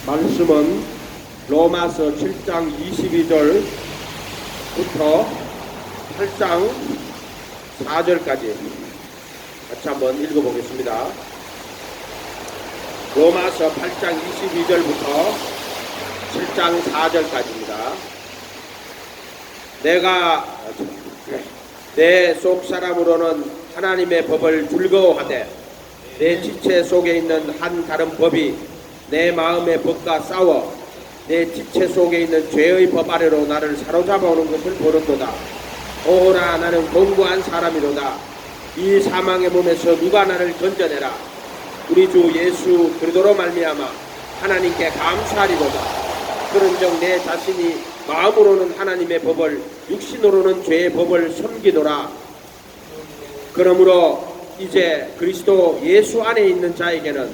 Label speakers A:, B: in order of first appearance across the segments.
A: 말씀은 로마서 7장 22절부터 8장 4절까지 같이 한번 읽어보겠습니다. 로마서 8장 22절부터 7장 4절까지입니다. 내가 내 속 사람으로는 하나님의 법을 즐거워하되 내 지체 속에 있는 한 다른 법이 내 마음의 법과 싸워 내 지체 속에 있는 죄의 법 아래로 나를 사로잡아 오는 것을 보는도다. 오라, 나는 공고한 사람이로다. 이 사망의 몸에서 누가 나를 건져내라. 우리 주 예수 그리스도로 말미암아 하나님께 감사하리로다. 그런즉 내 자신이 마음으로는 하나님의 법을, 육신으로는 죄의 법을 섬기노라. 그러므로 이제 그리스도 예수 안에 있는 자에게는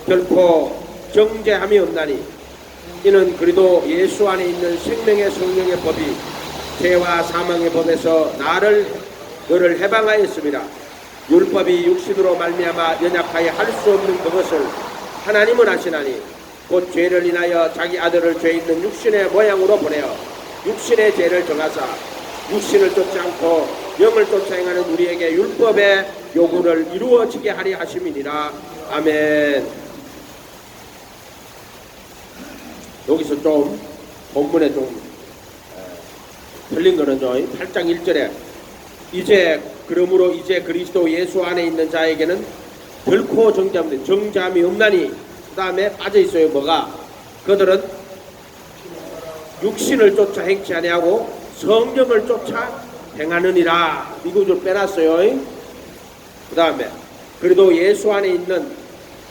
A: 결코 정죄함이 없나니, 이는 그리스도 예수 안에 있는 생명의 성령의 법이 죄와 사망의 법에서 너를 해방하였습니다. 율법이 육신으로 말미암아 연약하여 할 수 없는 그것을 하나님은 하시나니, 곧 죄를 인하여 자기 아들을 죄 있는 육신의 모양으로 보내어 육신의 죄를 정하사 육신을 쫓지 않고 영을 쫓아 행하는 우리에게 율법의 요구를 이루어지게 하려 하심이니라. 아멘. 여기서 좀 본문에 좀 틀린 거는요, 8장 1절에 그러므로 이제 그리스도 예수 안에 있는 자에게는 결코 정죄함이 없나니, 그 다음에 빠져 있어요. 뭐가? 그들은 육신을 쫓아 행치 아니하고 성령을 쫓아 행하느니라. 이 구절 빼놨어요. 그 다음에 그리도 예수 안에 있는,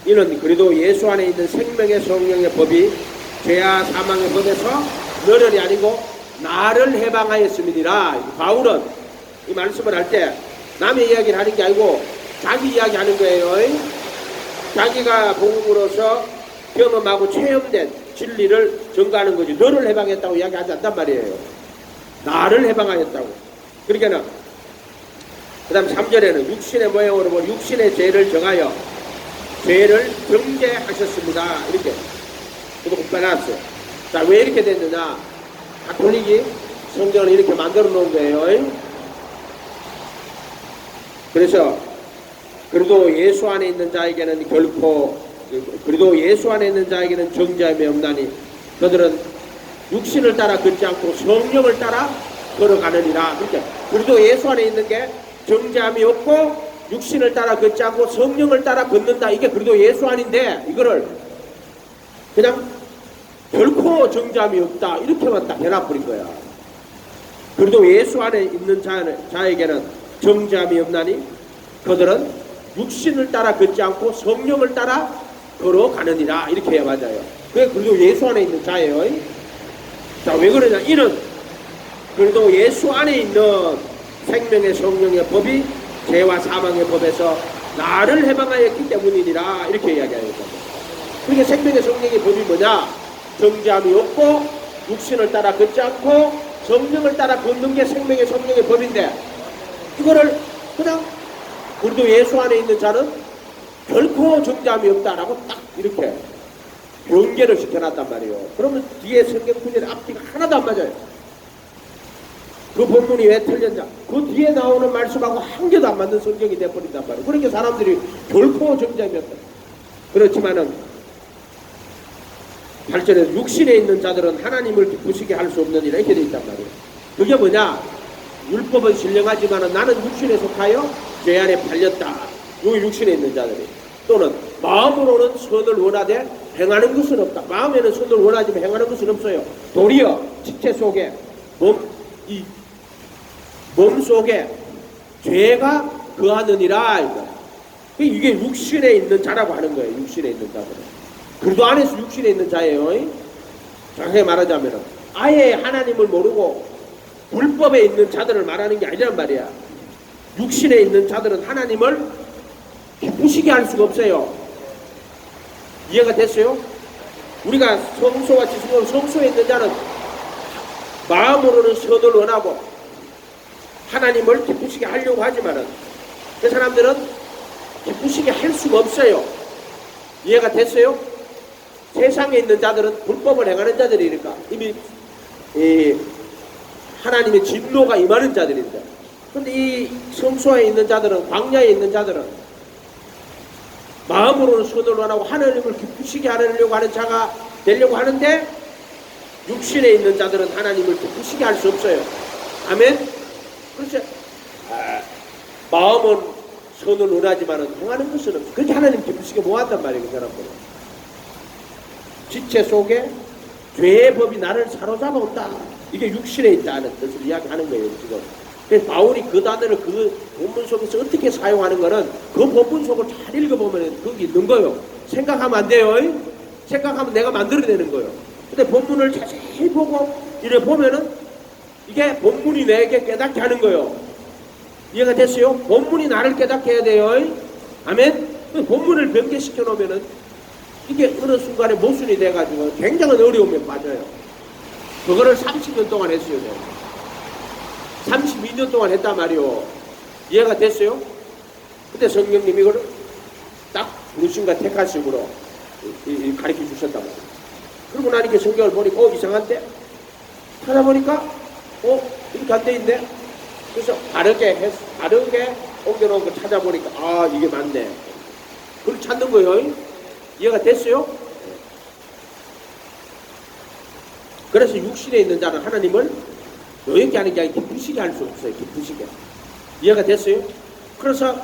A: 이는 그리도 예수 안에 있는 생명의 성령의 법이 죄와 사망의 법에서 너를 아니고 나를 해방하였음이니라. 바울은 이 말씀을 할 때 남의 이야기를 하는 게 아니고 자기 이야기 하는 거예요. 자기가 복음으로서 경험하고 체험된 진리를 전가하는 거지. 너를 해방했다고 이야기하지 않단 말이에요. 나를 해방하였다고. 그러니까는 그 다음 3절에는 육신의 모양으로 본 육신의 죄를 정하여 죄를 정죄하셨습니다. 이렇게 그것도 빼놨어요. 자, 왜 이렇게 됐느냐? 가톨릭이 성경을 이렇게 만들어 놓은 거예요. 그래서 그리도 예수 안에 있는 자에게는 그리도 예수 안에 있는 자에게는 정죄함이 없나니, 그들은 육신을 따라 걷지 않고 성령을 따라 걸어가느니라. 그러니까 그리도 예수 안에 있는 게 정죄함이 없고 육신을 따라 걷지 않고 성령을 따라 걷는다. 이게 그리도 예수 안인데, 이거를 그냥 결코 정죄함이 없다 이렇게만 딱 해놔버린 거야. 그래도 예수 안에 있는 자에게는 정죄함이 없나니, 그들은 육신을 따라 걷지 않고 성령을 따라 걸어가느니라. 이렇게 해야 맞아요. 그게 그래도 예수 안에 있는 자예요. 자, 왜 그러냐? 이는 그래도 예수 안에 있는 생명의 성령의 법이 죄와 사망의 법에서 나를 해방하였기 때문이니라. 이렇게 이야기하는 거죠. 그러니까 생명의 성령의 법이 뭐냐? 정죄함이 없고 육신을 따라 걷지 않고 성령을 따라 걷는 게 생명의 성령의 법인데, 이거를 그냥 우리도 예수 안에 있는 자는 결코 정죄함이 없다라고 딱 이렇게 연계를 시켜놨단 말이에요. 그러면 뒤에 성경 구절의 앞뒤가 하나도 안 맞아요. 그 본문이 왜 틀렸냐? 그 뒤에 나오는 말씀하고 한 개도 안 맞는 성경이 돼버린단 말이에요. 그러니까 사람들이 결코 정죄함이 없다. 그렇지만은 8절에 육신에 있는 자들은 하나님을 기쁘시게 할 수 없느니라 이렇게 돼 있단 말이에요. 그게 뭐냐? 율법은 신령하지만은 나는 육신에 속하여 죄 안에 팔렸다. 여기 육신에 있는 자들이. 또는 마음으로는 선을 원하되 행하는 것은 없다. 마음에는 선을 원하지만 행하는 것은 없어요. 도리어 지체 속에 몸 속에 죄가 거하느니라. 이게 육신에 있는 자라고 하는 거예요. 육신에 있는 자들은. 그래도 안에서 육신에 있는 자예요. 정확하게 말하자면 아예 하나님을 모르고 불법에 있는 자들을 말하는 게 아니란 말이야. 육신에 있는 자들은 하나님을 기쁘시게 할 수가 없어요. 이해가 됐어요? 우리가 성소와 지성으로 성소에 있는 자는 마음으로는 선을 원하고 하나님을 기쁘시게 하려고 하지만은 그 사람들은 기쁘시게 할 수가 없어요. 이해가 됐어요? 세상에 있는 자들은 불법을 행하는 자들이니까 이미 하나님의 진노가 임하는 자들인데, 근데 이 성소에 있는 자들은, 광야에 있는 자들은 마음으로는 선을 원하고 하나님을 기쁘시게 하려고 하는 자가 되려고 하는데, 육신에 있는 자들은 하나님을 기쁘시게 할 수 없어요. 아멘. 그렇죠. 마음은 선을 원하지만은 행하는 것은 없어. 그렇게 하나님 기쁘시게 못 한단 말이에요, 그 사람들은. 지체 속에 죄의 법이 나를 사로잡아 온다. 이게 육신에 있다는 뜻을 이야기하는 거예요, 지금. 그래서 바울이 그 단어를 그 본문 속에서 어떻게 사용하는 거는 그 본문 속을 잘 읽어보면 거기 있는 거예요. 생각하면 안 돼요. 생각하면 내가 만들어내는 거예요. 근데 본문을 자세히 보고 이래 보면은 이게 본문이 내게 깨닫게 하는 거예요. 이해가 됐어요? 본문이 나를 깨닫게 해야 돼요. 아멘? 본문을 변개시켜 놓으면은 이게 어느 순간에 모순이 돼가지고 굉장한 어려움에 빠져요. 그거를 30년 동안 했어요. 내가. 32년 동안 했단 말이요. 이해가 됐어요? 근데 성령님이 이걸 딱 부르심과 택하심으로 가르쳐 주셨단 말이에요. 그러고 나니까 성경을 보니까 이상한데? 찾아보니까 이렇게 안 돼 있네? 그래서 바르게 옮겨놓은 거 찾아보니까 이게 맞네. 그걸 찾는 거예요. 이해가 됐어요? 그래서 육신에 있는 자는 하나님을 노엽게 하는 게 아니라 기쁘시게 할 수 없어요. 기쁘시게. 이해가 됐어요? 그래서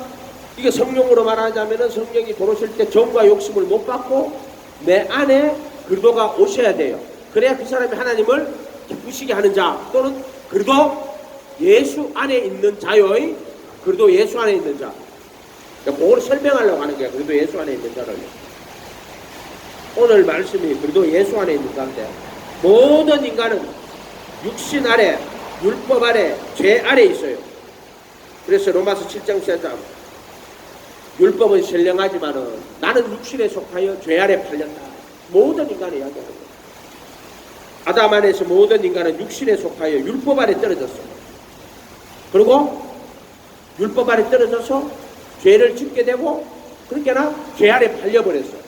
A: 이게 성령으로 말하자면은 성령이 들어오실 때 정과 욕심을 못 받고 내 안에 그리도가 오셔야 돼요. 그래야 그 사람이 하나님을 기쁘시게 하는 자, 또는 그리도 예수 안에 있는 자요. 그리도 예수 안에 있는 자. 그걸 설명하려고 하는 거야. 그리도 예수 안에 있는 자를. 오늘 말씀이 그리도 예수 안에 있는 자인데, 모든 인간은 육신 아래, 율법 아래, 죄 아래 있어요. 그래서 로마서 7장 14장, 율법은 신령하지만은 나는 육신에 속하여 죄 아래 팔렸다. 모든 인간이 이야기하는 거예요. 아담 안에서 모든 인간은 육신에 속하여 율법 아래 떨어졌어요. 그리고 율법 아래 떨어져서 죄를 짓게 되고, 그러니까 죄 아래 팔려버렸어요.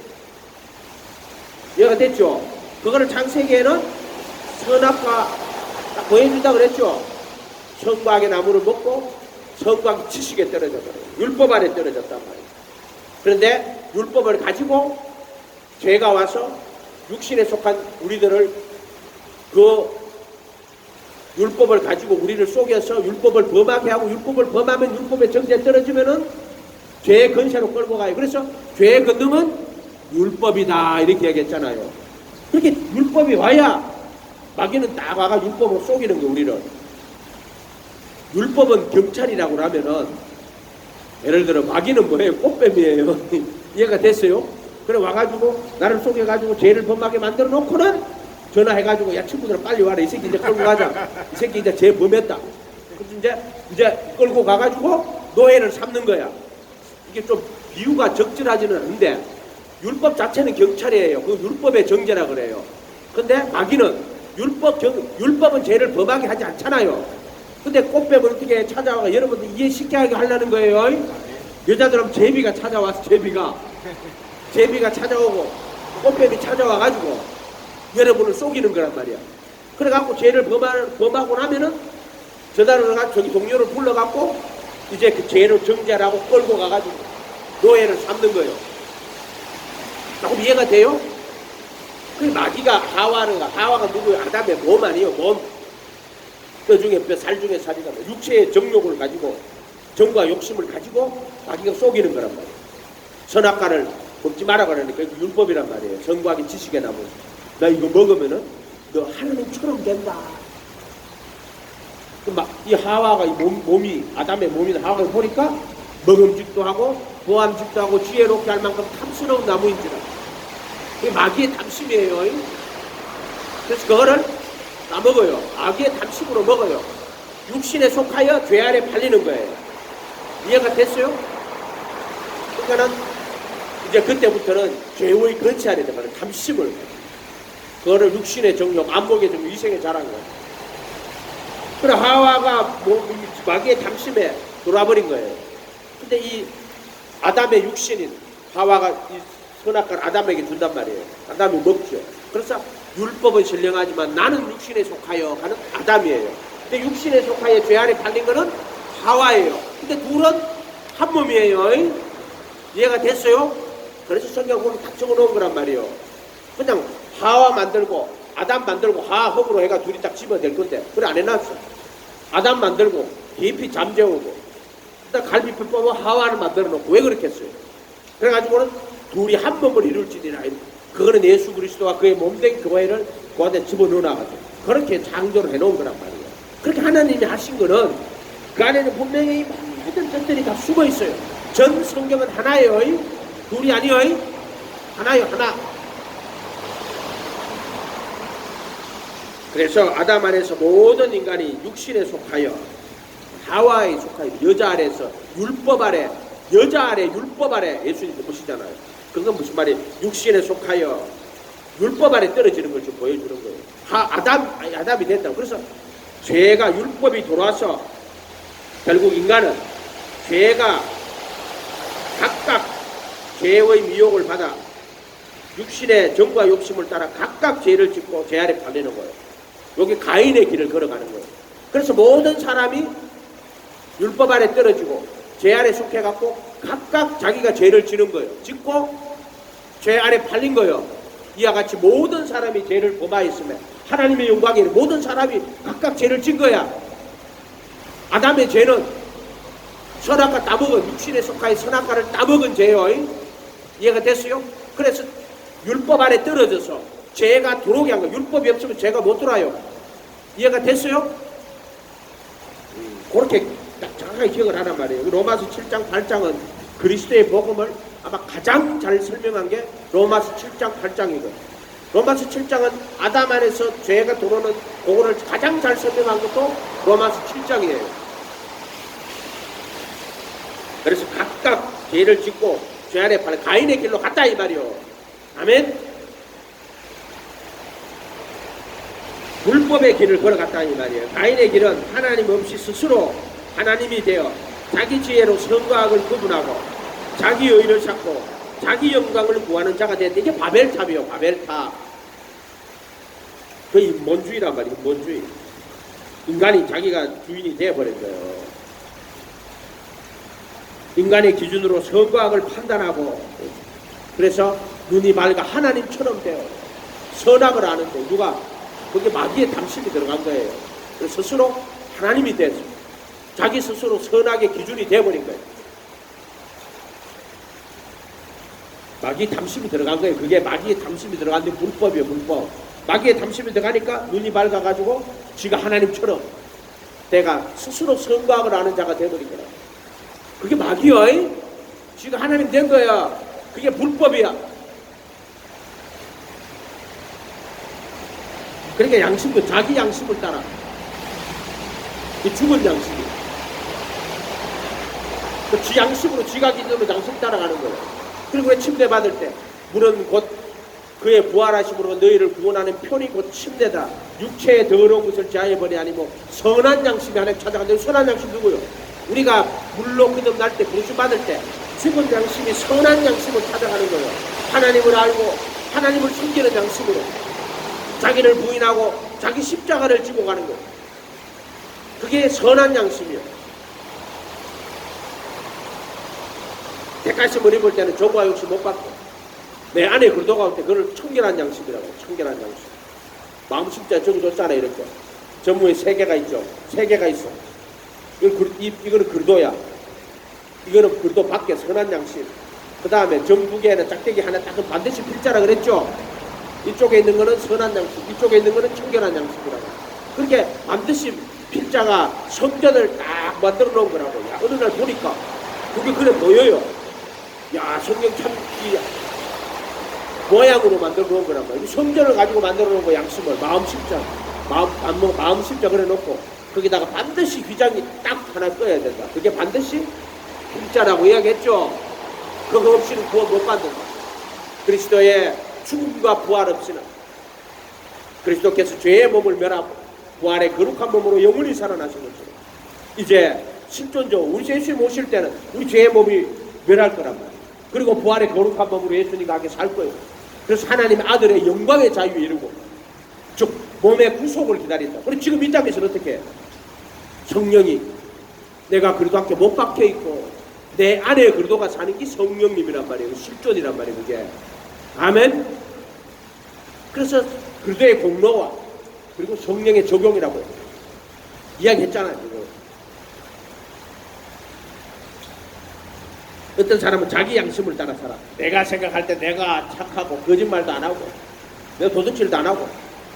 A: 이해가 됐죠? 그거를 창세기에는 선악과 딱 보여준다 그랬죠? 선과 악의 나무를 먹고 선과 악의 지식에 떨어져 버려요. 율법 아래 떨어졌단 말이에요. 그런데 율법을 가지고 죄가 와서 육신에 속한 우리들을 그 율법을 가지고 우리를 속여서 율법을 범하게 하고, 율법을 범하면 율법의 정죄에 떨어지면은 죄의 근세로 끌고 가요. 그래서 죄의 근능은 율법이다 이렇게 얘기했잖아요. 그렇게 율법이 와야 마귀는 딱 와가 율법으로 속이는 거. 우리를 율법은 경찰이라고 하면은, 예를 들어 마귀는 뭐예요? 꽃뱀이에요. 이해가 됐어요? 그래 와가지고 나를 속여가지고 죄를 범하게 만들어 놓고는 전화해가지고 야 친구들 빨리 와라, 이 새끼 이제 끌고 가자, 이 새끼 이제 죄 범했다. 그래서 이제 끌고 가가지고 노예를 삼는 거야. 이게 좀 비유가 적절하지는 않은데 율법 자체는 경찰이에요. 그 율법의 정죄라 그래요. 근데 마귀는 율법은 죄를 범하게 하지 않잖아요. 근데 꽃뱀을 어떻게 찾아와가 여러분들 이해쉽게 하게 하려는 거예요. 여자들은 제비가 찾아와서 제비가 찾아오고 꽃뱀이 찾아와가지고 여러분을 속이는 거란 말이야. 그래갖고 죄를 범하고 나면은 저다를 저기 동료를 불러갖고 이제 그 죄를 정죄하라고 끌고 가가지고 노예를 삼는 거예요. 조금 이해가 돼요? 그 마귀가 하와가 누구예요? 아담의 몸 아니에요? 몸. 뼈 중에 뼈, 살 중에 살이다. 육체의 정욕을 가지고, 정과 욕심을 가지고 마귀가 속이는 거란 말이에요. 선악과를 먹지 마라 그러니까 율법이란 말이에요. 선과학의 지식의 나무. 나 이거 먹으면은 너 하나님처럼 된다. 이 하와가 몸이 아담의 몸이 하와가 보니까 먹음직도 하고 보암직도 하고 지혜롭게 할 만큼 탐스러운 나무인지라. 이게 마귀의 탐심이에요. 그래서 그거를 따먹어요. 마귀의 탐심으로 먹어요. 육신에 속하여 죄 아래 팔리는 거예요. 이해가 됐어요? 그러니까는 이제 그때부터는 죄의 근치 아래 되면 탐심을, 그거를 육신의 정욕, 안목의 정욕, 위생에 잘한 거예요. 그래 하와가 마귀의 탐심에 돌아버린 거예요. 근데 이 아담의 육신인 하와가 이 선악과를 아담에게 준단 말이에요. 아담이 먹죠. 그래서 율법은 신령하지만 나는 육신에 속하여 가는 아담이에요. 근데 육신에 속하여 죄 아래 팔린 거는 하와예요. 근데 둘은 한 몸이에요. 이해가 됐어요? 그래서 성경 거기 딱 적어놓은 거란 말이에요. 그냥 하와 만들고 아담 만들고 하흡으로 해가 둘이 딱 집어낼 건데 그래 안 해놨어. 아담 만들고 깊이 잠재우고 일단 갈비뼈 뽑아 하와를 만들어 놓고 왜 그렇게 했어요? 그래가지고는 둘이 한 몸을 이룰지니라. 그거는 예수 그리스도와 그의 몸된 교회를 그 안에 집어넣어놔가지고 그렇게 창조를 해놓은 거란 말이에요. 그렇게 하나님이 하신 거는 그 안에는 분명히 모든 것들이 다 숨어 있어요. 전 성경은 하나예요. 둘이 아니에요. 하나요, 하나. 그래서 아담 안에서 모든 인간이 육신에 속하여 하와에 속하여 여자 아래에서 율법 아래 여자 아래 율법 아래 예수님도 보시잖아요. 그건 무슨 말이에요? 육신에 속하여 율법 아래 떨어지는 걸 좀 보여주는 거예요. 아담이 된다고. 그래서 죄가 율법이 돌아서 결국 인간은 죄가 각각 죄의 미혹을 받아 육신의 정과 욕심을 따라 각각 죄를 짓고 죄 아래 팔리는 거예요. 여기 가인의 길을 걸어가는 거예요. 그래서 모든 사람이 율법 아래 떨어지고 죄 아래 속해갖고 각각 자기가 죄를 지는 거예요. 짓고 죄 아래 팔린 거예요. 이와 같이 모든 사람이 죄를 범하였으면 하나님의 영광에 모든 사람이 각각 죄를 진 거야. 아담의 죄는 선악과 따먹은 육신에 속하여 선악과를 따먹은 죄요. 이해가 됐어요? 그래서 율법 아래 떨어져서 죄가 들어오게 한 거예요. 율법이 없으면 죄가 못 들어와요. 이해가 됐어요? 그렇게 정확하게 기억을 하란 말이에요. 로마서 7장 8장은 그리스도의 복음을 아마 가장 잘 설명한 게 로마서 7장 8장이거든요. 로마서 7장은 아담 안에서 죄가 들어오는 그거를 가장 잘 설명한 것도 로마서 7장이에요. 그래서 각각 죄를 짓고 죄 아래 팔린 가인의 길로 갔다 이 말이요. 아멘. 불법의 길을 걸어갔다 이 말이에요. 가인의 길은 하나님 없이 스스로 하나님이 되어 자기 지혜로 선과 악을 구분하고 자기 의를 찾고 자기 영광을 구하는 자가 되는데 이게 바벨탑이에요. 바벨탑. 그 인본주의란 말이에요. 인본주의. 인간이 자기가 주인이 되어버린 거예요. 인간의 기준으로 선과 악을 판단하고 그래서 눈이 밝아 하나님처럼 되어 선악을 아는데 누가 거기에 마귀의 탐심이 들어간 거예요. 그래서 스스로 하나님이 됐어요. 자기 스스로 선악의 기준이 되어버린 거예요. 마귀의 탐심이 들어간 거예요. 그게 마귀의 탐심이 들어갔는데 불법이에요. 불법. 마귀의 탐심이 들어가니까 눈이 밝아가지고 지가 하나님처럼 내가 스스로 선과 악을 아는 자가 되어버린 거예요. 그게 마귀야. 지가 하나님 된 거야. 그게 불법이야. 그러니까 양심도 자기 양심을 따라. 이 죽은 양심이. 지 양심으로 지가 기준으로 양심 따라가는 거예요. 그리고 왜 침대 받을 때 물은 곧 그의 부활하심으로 너희를 구원하는 편이 곧 침대다. 육체의 더러운 것을 제하여버리 아니고 선한 양심이 하나님 찾아가는데 선한 양심 누구요? 우리가 물로 거듭날 때 부르심 받을 때 죽은 양심이 선한 양심을 찾아가는 거예요. 하나님을 알고 하나님을 숨기는 양심으로 자기를 부인하고 자기 십자가를 지고 가는 거예요. 그게 선한 양심이에요. 객관식을 입을 때는 정과 욕심 못 받고 내 안에 그러도가 올 때 그걸 청결한 양심이라고. 청결한 양심. 마음 십자 적어줬잖아요. 이렇게 전무에 3개가 있죠. 3개가 있어. 이거는 그도야. 이거는 그도 밖에 선한 양심. 그 다음에 정부계에는 짝대기 하나 딱 반드시 필자라 그랬죠. 이쪽에 있는 거는 선한 양심, 이쪽에 있는 거는 청결한 양심이라고. 그렇게 반드시 필자가 성전을 딱 만들어 놓은 거라고. 야, 어느 날 보니까 그게 그래 보여요. 야, 성경 참 모양으로 만들어 놓은 거란 말이야. 성전을 가지고 만들어 놓은 거 양심을 마음 십자, 마음 십자 그래 놓고 거기다가 반드시 휘장이 딱 하나 떠야 된다. 그게 반드시 필자라고 이야기했죠. 그거 없이는 구원 못 받는다. 그리스도의 죽음과 부활 없이는 그리스도께서 죄의 몸을 멸하고 부활의 거룩한 몸으로 영원히 살아나신 것처럼 이제 실존적으로 우리 예수님 오실 때는 우리 죄의 몸이 멸할 거란 말이에요. 그리고 부활의 거룩한 몸으로 예수님과 함께 살 거예요. 그래서 하나님 아들의 영광의 자유에 이르고 즉 몸의 구속을 기다린다. 그리고 지금 이 땅에서는 어떻게 해요? 성령이 내가 그리도 함께 못 박혀 있고 내 안에 그리도가 사는 게 성령님이란 말이에요. 실존이란 말이에요. 그게 아멘. 그래서 그리도의 공로와 그리고 성령의 적용이라고 이야기했잖아요. 이거. 어떤 사람은 자기 양심을 따라 살아. 내가 생각할 때 내가 착하고 거짓말도 안 하고 내가 도둑질도 안 하고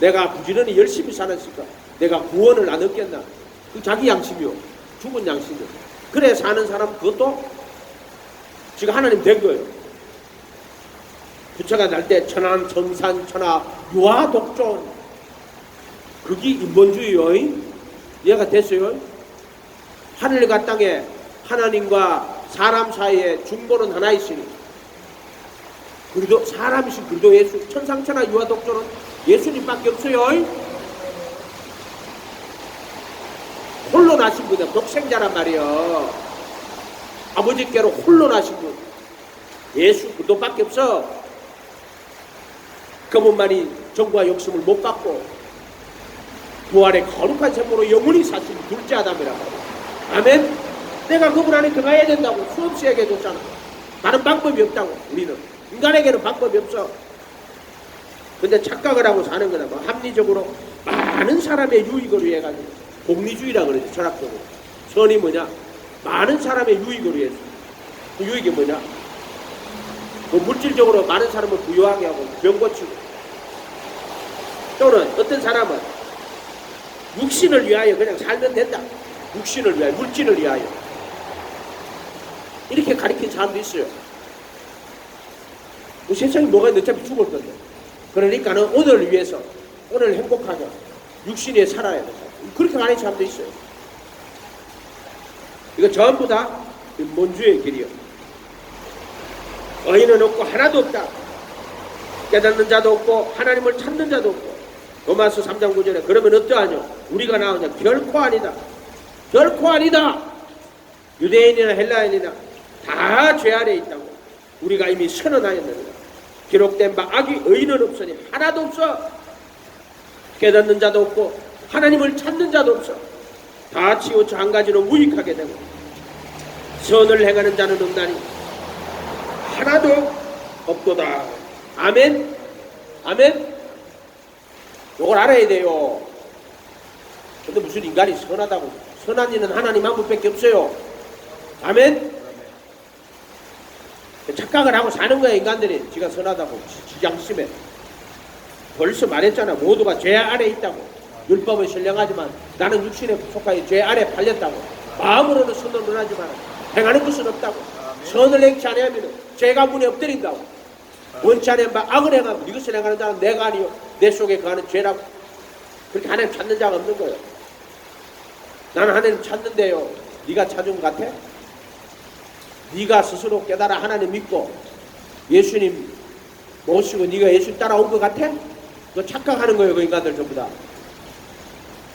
A: 내가 부지런히 열심히 살았으니까 내가 구원을 안 얻겠나. 그 자기 양심이요. 죽은 양심이요. 그래 사는 사람 그것도 지금 하나님 된 거예요. 부처가 날 때 천안 청산 천하 유아 독존 그게 인본주의요. 이해가 됐어요? 하늘과 땅에 하나님과 사람 사이에 중보는 하나 있으니 그리도 사람이신 그리도 예수 천상천하 유아 독존은 예수님밖에 없어요. 홀로 나신 분이야. 독생자란 말이요. 아버지께로 홀로 나신 분 예수 그리도밖에 없어. 그분만이 정과 욕심을 못 받고 부활의 거룩한 셈으로 영원히 사신 둘째 아담이라고. 아멘. 내가 그분 안에 들어가야 된다고 수없이 얘기해줬잖아. 다른 방법이 없다고. 우리는 인간에게는 방법이 없어. 근데 착각을 하고 사는 거다. 뭐 합리적으로 많은 사람의 유익을 위해 가지고 공리주의라 그러죠. 철학적으로. 선이 뭐냐? 많은 사람의 유익을 위해서. 그 유익이 뭐냐? 뭐 물질적으로 많은 사람을 부유하게 하고 병 고치고 또는 어떤 사람은 육신을 위하여 그냥 살면 된다. 육신을 위하여 물질을 위하여 이렇게 가리킨 사람도 있어요. 뭐 세상에 뭐가 있는데 어차피 죽을 건데 그러니까는 오늘을 위해서 오늘 행복하게 육신에 살아야 된다. 그렇게 가리킨 사람도 있어요. 이거 전부 다 인본주의의 길이요. 의인은 없고 하나도 없다. 깨닫는 자도 없고 하나님을 찾는 자도 없고. 로마서 3장 9절에 그러면 어떠하냐? 우리가 나오냐? 결코 아니다. 결코 아니다. 유대인이나 헬라인이나 다 죄 아래 있다고 우리가 이미 선언하였느니라. 기록된 바 악이 의인은 없으니 하나도 없어. 깨닫는 자도 없고 하나님을 찾는 자도 없어. 다 치우쳐 한 가지로 무익하게 되고 선을 행하는 자는 없나니 하나도 없도다. 아멘. 아멘. 이걸 알아야 돼요. 근데 무슨 인간이 선하다고. 선한 이는 하나님 한 분밖에 없어요. 아멘. 착각을 하고 사는 거야. 인간들이 지가 선하다고. 지장심에 벌써 말했잖아. 모두가 죄 아래 있다고. 율법은 신령하지만 나는 육신에 속하여 죄 아래 팔렸다고. 마음으로는 선을 하지만 행하는 것은 없다고. 선을 행치 아니하면 죄가 문에 엎드린다고. 원치 않으면 악을 행하면 이것을 행하는 자는 내가 아니요 내 속에 거하는 죄라고. 그렇게 하나님 찾는 자가 없는 거예요. 나는 하나님 찾는데요. 네가 찾은 것 같아? 네가 스스로 깨달아 하나님 믿고 예수님 모시고 네가 예수님 따라온 것 같아? 그거 착각하는 거예요. 그 인간들 전부 다.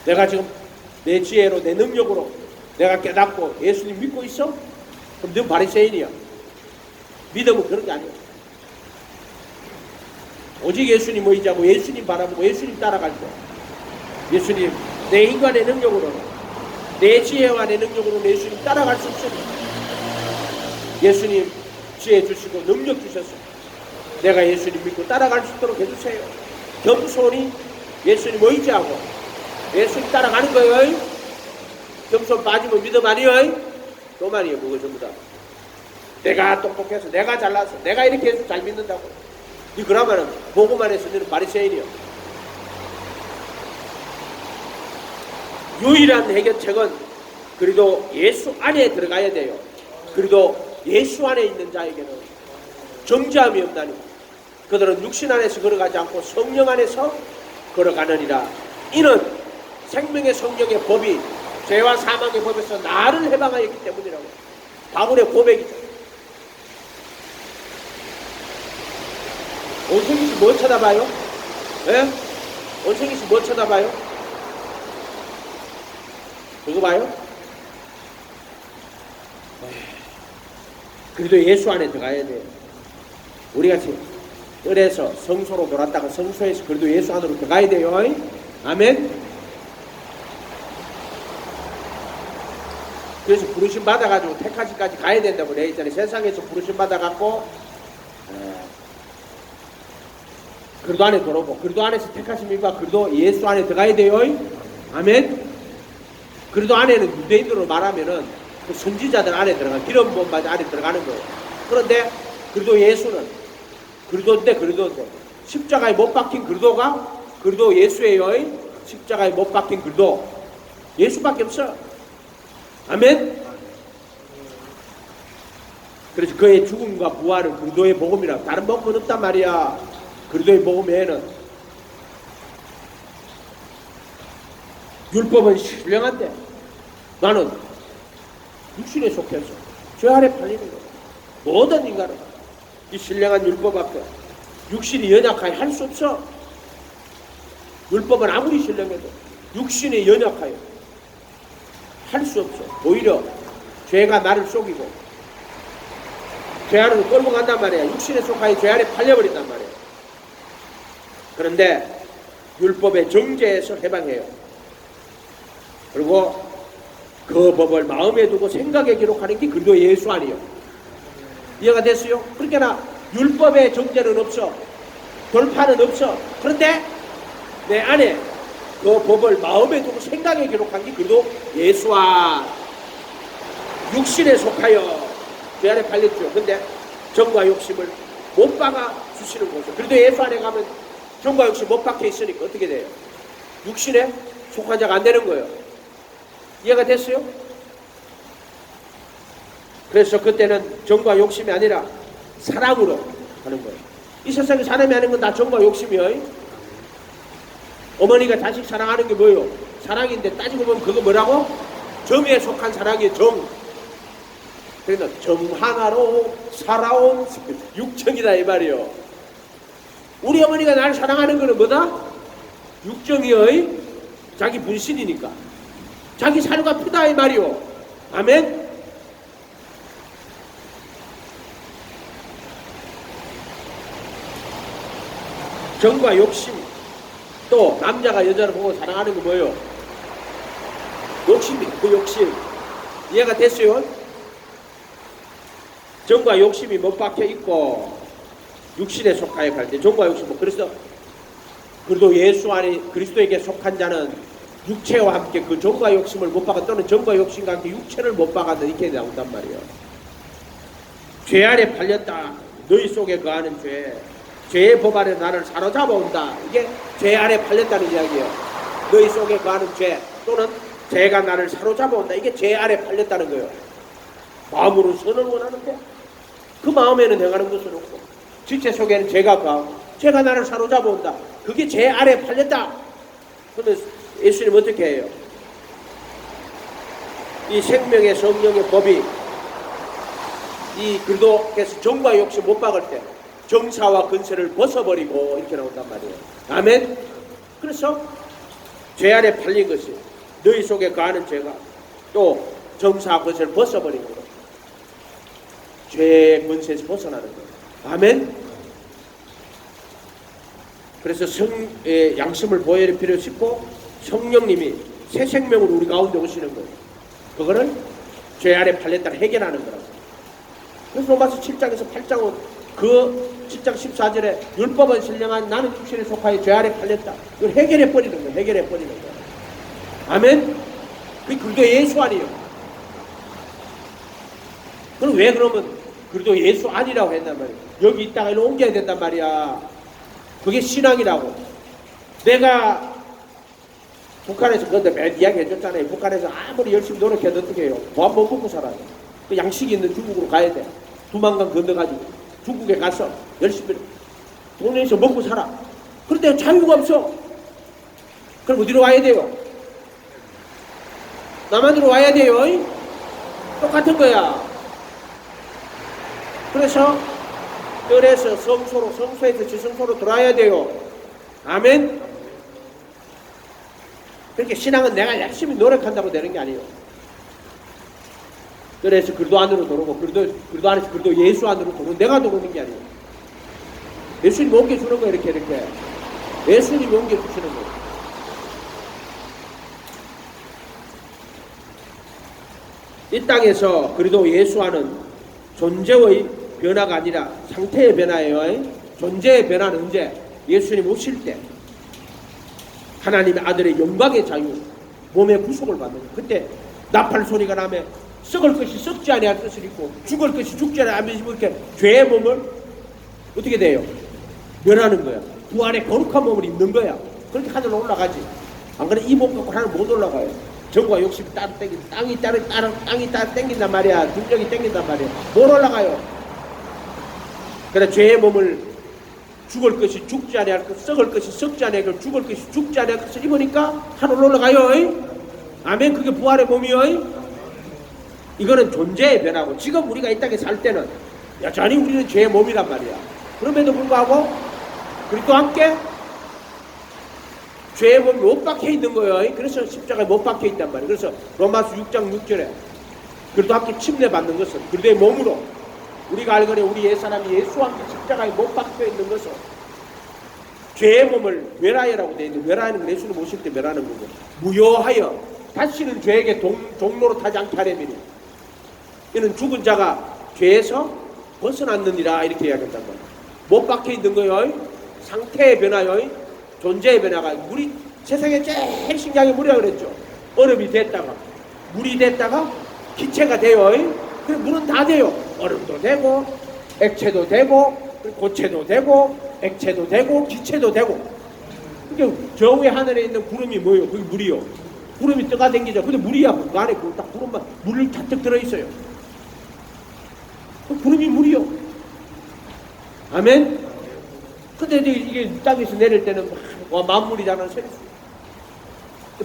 A: 내가 지금 내 지혜로 내 능력으로 내가 깨닫고 예수님 믿고 있어? 그럼 너 바리새인이야. 믿음은 그런 게 아니야. 오직 예수님 의지하고 예수님 바라보고 예수님 따라갈 때 예수님 내 인간의 능력으로는 내 지혜와 내 능력으로는 예수님 따라갈 수 없으니 예수님 지혜 주시고 능력 주셨어. 내가 예수님 믿고 따라갈 수 있도록 해주세요. 겸손히 예수님 의지하고 예수님 따라가는 거예요. 겸손 빠지면 믿음 아니에요. 또 말이에요. 그거 전부 다. 내가 똑똑해서 내가 잘나서 내가 이렇게 해서 잘 믿는다고. 니 그러면은 보고만 해서 너는 바리새인이요. 유일한 해결책은 그래도 예수 안에 들어가야 돼요. 그래도 예수 안에 있는 자에게는 정죄함이 없다니 그들은 육신 안에서 걸어가지 않고 성령 안에서 걸어가느니라. 이는 생명의 성령의 법이 죄와 사망의 법에서 나를 해방하였기 때문이라고. 바울의 고백이죠. 원성이 씨 뭐 쳐다봐요? 예? 원성이 씨 뭐 쳐다봐요? 그거 봐요? 그래도 예수 안에 들어가야 돼요. 우리가 뜰에서 성소로 돌았다가 성소에서 그래도 예수 안으로 들어가야 돼요. 아멘. 그래서 부르심 받아가지고 택하시까지 가야 된다고 내 있잖아요. 세상에서 부르심 받아갖고 그리도 안에 들어오고 그리도 안에서 택하심이니까 그리도 예수 안에 들어가야 돼요. 아멘. 그리도 안에는 유대인으로 말하면은 그 선지자들 안에 들어가 기름 부음 받은 안에 들어가는 거예요. 그런데 그리도 예수는 그리도인데 십자가에 못 박힌 그리도가 그리도 예수예요. 십자가에 못 박힌 그리도 예수밖에 없어. 아멘. 그래서 그의 죽음과 부활은 그리도의 복음이라 다른 복음은 없단 말이야. 그리도의 복음에는 율법은 신령한데 나는 육신에 속해서 죄 아래 팔리는 거야. 모든 인간은 이 신령한 율법 앞에 육신이 연약하여 할 수 없어. 율법은 아무리 신령해도 육신이 연약하여 할 수 없어. 오히려 죄가 나를 속이고 죄 아래로 끌고 간단 말이야. 육신에 속하여 죄 아래 팔려버린단 말이야. 그런데 율법의 정죄에서 해방해요. 그리고 그 법을 마음에 두고 생각에 기록하는 게 그리도 예수 아니요. 이해가 됐어요? 그러니까 율법의 정죄는 없어. 돌파는 없어. 그런데 내 안에 그 법을 마음에 두고 생각에 기록한 게 그리도 예수와 육신에 속하여 죄 안에 팔렸죠. 근데 정과 욕심을 못 박아 주시는 거죠. 그래도 예수 안에 가면 정과 욕심 못 박혀 있으니까 어떻게 돼요? 육신에 속한 자가 안 되는 거예요. 이해가 됐어요? 그래서 그때는 정과 욕심이 아니라 사랑으로 하는 거예요. 이 세상에 사람이 하는 건 다 정과 욕심이에요. 어머니가 자식 사랑하는 게 뭐예요? 사랑인데 따지고 보면 그거 뭐라고? 정에 속한 사랑이에요. 정. 그러니까 정 하나로 살아온 육정이다 이 말이요. 우리 어머니가 나를 사랑하는 거는 뭐다? 육정이의 자기 분신이니까 자기 살과 피다 이 말이요. 아멘. 정과 욕심, 또 남자가 여자를 보고 사랑하는 거 뭐예요? 욕심이, 그 욕심. 이해가 됐어요? 정과 욕심이 못 박혀 있고 육신에 속하여 갈 때 정과 욕심, 그래서 그래도 예수 안에 그리스도에게 속한 자는 육체와 함께 그 정과 욕심을 못 박아 또는 정과 욕심과 함께 육체를 못 박아도 이렇게 나온단 말이에요. 죄 아래 팔렸다. 너희 속에 거하는 죄. 죄의 법 아래 나를 사로잡아 온다. 이게 죄 아래 팔렸다는 이야기예요. 너희 속에 거하는 죄 또는 죄가 나를 사로잡아 온다. 이게 죄 아래 팔렸다는 거예요. 마음으로 선을 원하는데 그 마음에는 행하는 것은 없고 지체 속에는 죄가 거하고 죄가 나를 사로잡아 온다. 그게 죄 아래 팔렸다. 그런데 예수님 어떻게 해요? 이 생명의 성령의 법이 이 그리스도께서 정과 욕심 못 박을 때 정사와 근세를 벗어버리고 이렇게 나온단 말이에요. 아멘. 그래서 죄 아래 팔린 것이 너희 속에 거하는 죄가 또 정사와 근세를 벗어버리는 거예요. 죄의 근세에서 벗어나는 거예요. 아멘. 그래서 성의 양심을 보혈의 피를 씻고 성령님이 새 생명으로 우리 가운데 오시는 거예요. 그거를 죄 아래 팔렸다를 해결하는 거라고. 그래서 로마서 7장에서 8장은 그 7장 14절에 율법은 신령한 나는 육신에 속하여 죄 아래 팔렸다. 이걸 해결해 버리는 거예요. 해결해 버리는 거예요. 아멘. 그게 예수 아니에요. 그럼 왜 그러면 그래도 예수 아니라고 했단 말이에요. 여기 있다가 이리로 옮겨야 된단 말이야. 그게 신앙이라고. 내가 북한에서 그런데 매일 이야기 해줬잖아요. 북한에서 아무리 열심히 노력해도 어떻게 해요? 뭐 한 번 먹고 살아요. 그 양식이 있는 중국으로 가야 돼. 두만강 건너가지고 중국에 가서 열심히 돈 내서 먹고 살아. 그런데 자유가 없어. 그럼 어디로 와야 돼요? 남한으로 와야 돼요. 똑같은 거야. 그래서 뜰에서 성소로, 성소에서 지성소로 들어와야 돼요. 아멘. 그렇게 신앙은 내가 열심히 노력한다고 되는 게 아니에요. 그래서 그리스도 안으로 들어오고 그리스도 안에서 그리스도 예수 안으로 들어오고 내가 들어오는 게 아니에요. 예수님이 옮겨주는 거예요. 이렇게 예수님이 옮겨주시는 거예요. 이 땅에서 그리스도 예수 안은 존재의 변화가 아니라 상태의 변화예요. 존재의 변화는 언제? 예수님 오실 때 하나님의 아들의 영광의 자유, 몸의 구속을 받는 거예요. 그때 나팔 소리가 나면 썩을 것이 썩지 아니할 것을 입고 죽을 것이 죽지 아니할 것을 입고 이렇게 죄의 몸을 어떻게 돼요? 멸하는 거야. 부활의 거룩한 몸을 입는 거야. 그렇게 하늘로 올라가지. 안 그래 이 몸 갖고 하늘 못 올라가요. 정과 욕심이 따로 땡긴다. 땅이 따로 땡긴단 말이야. 능력이 땡긴단 말이야. 못 올라가요. 그래 죄의 몸을 죽을 것이 죽지 아니할 것, 썩을 것이 썩지 아니할 것, 죽을 것이 죽지 아니할 것을 입으니까 하늘로 올라가요. 아멘. 그게 부활의 몸이요. 이거는 존재의 변화고 지금 우리가 이 땅에 살 때는 여전히 우리는 죄의 몸이란 말이야. 그럼에도 불구하고 그리스도와 함께 죄의 몸이 못 박혀 있는 거예요. 그래서 십자가에 못 박혀 있단 말이에요. 그래서 로마서 6장 6절에 그리스도와 함께 침례받는 것은 그리스도의 몸으로 우리가 알거니 우리 옛사람이 예수와 함께 십자가에 못 박혀 있는 것은 죄의 몸을 멸하여라고 되어 있는데 멸하는 건 예수님 오실 때 멸하는 거고 무효하여 다시는 죄에게 종로로 타지 않게 하려면 이는 죽은 자가 죄에서 벗어났느니라 이렇게 이야기한단 말이에요. 못 박혀 있는 거예요. 상태의 변화요. 존재의 변화가 물이 세상에 제일 신기하게 물이라고 그랬죠. 얼음이 됐다가 물이 됐다가 기체가 돼요. 그리고 물은 다 돼요. 얼음도 되고 액체도 되고 고체도 되고 액체도 되고 기체도 되고. 그러니까 저 위에 하늘에 있는 구름이 뭐예요? 그게 물이요. 구름이 떠가댕기죠. 근데 물이야. 그 안에 딱 구름만 물을 잔뜩 들어있어요. 그 구름이 물이요. 아멘. 근데 이게 땅에서 내릴 때는 만물이잖아.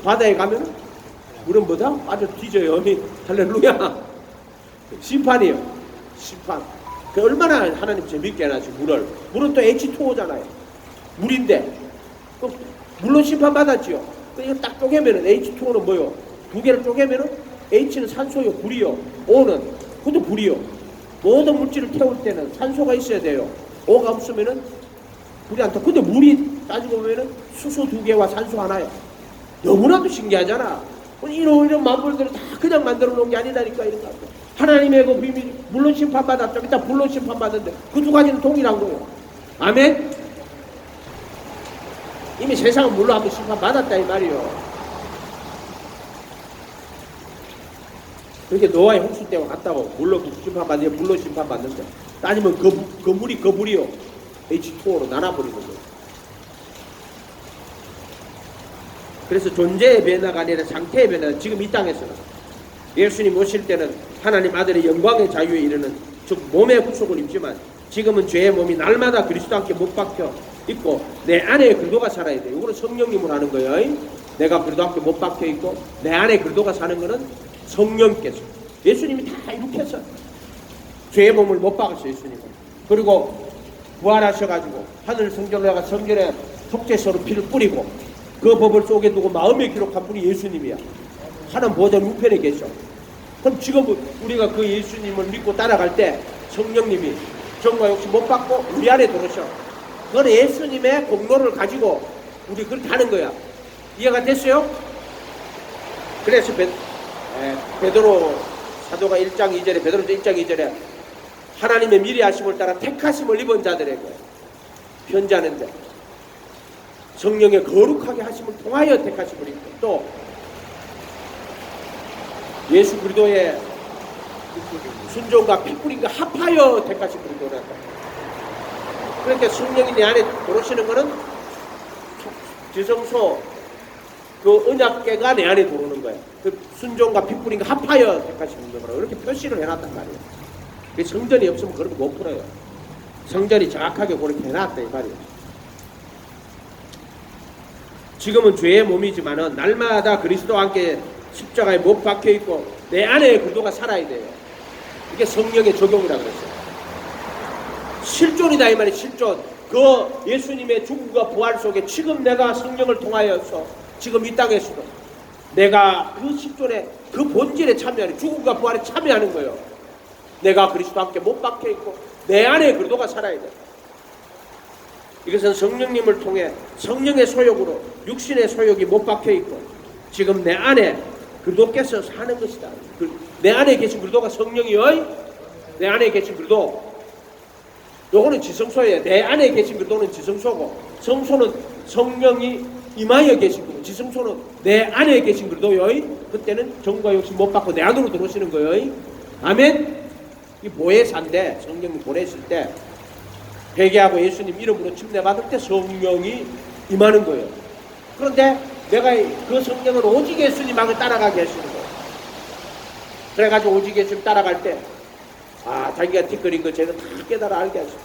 A: 바다에 가면 물은 뭐다? 빠져 뒤져요. 할렐루야. 심판이에요. 심판. 그 얼마나 하나님 재밌게 해놨지 물은 또 H2O잖아요. 물인데 물론 심판받았지요. 이거 딱 쪼개면은 H2O는 뭐요? 두 개를 쪼개면은 H는 산소요, 불이요. O는 그것도 불이요. 모든 물질을 태울 때는 산소가 있어야 돼요. O가 없으면은 불이 안 타. 근데 물이 따지고 보면은 수소 두 개와 산소 하나요. 너무나도 신기하잖아. 이런 만물들을 다 그냥 만들어 놓은 게 아니다니까 이런 거. 하나님의 그 비밀 물론 심판받았죠. 일단 물론 심판받는데 그 두 가지는 동일한 거예요. 아멘. 이미 세상은 물로 한번 심판받았다 이 말이요. 그렇게 노아의 홍수 때와 같다고 물로 심판받는데 물로 심판받는데 따지면 그 물이요. H2O로 나눠버리는 거예요. 그래서 존재의 변화가 아니라 상태의 변화. 지금 이 땅에서는 예수님 오실 때는 하나님 아들의 영광의 자유에 이르는 즉 몸의 구속을 입지만 지금은 죄의 몸이 날마다 그리스도와 함께 못 박혀 있고 내 안에 그리스도가 살아야 돼요. 이거는 성령님으로 하는 거예요. 내가 그리스도와 함께 못 박혀 있고 내 안에 그리스도가 사는 거는 성령께서. 예수님이 다 이렇게 해서 죄의 몸을 못 박았어요. 예수님은. 그리고 부활하셔가지고 하늘 성전에 가서 성전에 속죄서로 피를 뿌리고 그 법을 속에 두고 마음에 기록한 분이 예수님이야. 하나님 보좌 우편에 계셔. 그럼 지금 우리가 그 예수님을 믿고 따라갈 때 성령님이 정과 욕심 못 받고 우리 안에 들어오셔. 그건 예수님의 공로를 가지고 우리 그렇게 하는 거야. 이해가 됐어요? 그래서 베드로 사도가 1장 2절에 베드로 1장 2절에 하나님의 미리 하심을 따라 택하심을 입은 자들에게 편지하는데 성령의 거룩하게 하심을 통하여 택하심을 입고 또 예수 그리스도의 순종과 피 뿌림과 합하여 택하심을 입고 그러니까 성령이 내 안에 들어오시는 것은 지성소 그 언약궤가 내 안에 들어오는 거예요. 그 순종과 피 뿌림과 합하여 택하심을 입고 이렇게 표시를 해놨단 말이에요. 성전이 없으면 그렇게 못 풀어요. 성전이 정확하게 그렇게 해놨다 이 말이에요. 지금은 죄의 몸이지만은 날마다 그리스도와 함께 십자가에 못 박혀 있고 내 안에 그리스도가 살아야 돼요. 이게 성령의 적용이라고 그랬어요. 실존이다 이 말이에요. 실존. 그 예수님의 죽음과 부활 속에 지금 내가 성령을 통하여서 지금 이 땅에서도 내가 그 실존에 그 본질에 참여하는, 죽음과 부활에 참여하는 거예요. 내가 그리스도와 함께 못 박혀 있고 내 안에 그리스도가 살아야 돼. 이것은 성령님을 통해 성령의 소욕으로 육신의 소욕이 못 박혀 있고 지금 내 안에 그리스도께서 사는 것이다. 내 안에 계신 그리스도가 성령이요. 내 안에 계신 그리스도. 요거는 지성소예요. 내 안에 계신 그리스도는 지성소고, 성소는 성령이 임하여 계신 거고, 지성소는 내 안에 계신 그리스도요. 그때는 정과 욕심 못 받고 내 안으로 들어오시는 거예요. 아멘. 이 보혜사인데 성령이 보내실 때 회개하고 예수님 이름으로 침례받을 때 성령이 임하는 거예요. 그런데 내가 그 성령은 오직 예수님하고 따라가게 하시는 거예요. 그래가지고 오직 예수님 따라갈 때 자기가 뒷거린 거 제가 다 깨달아 알게 하시고,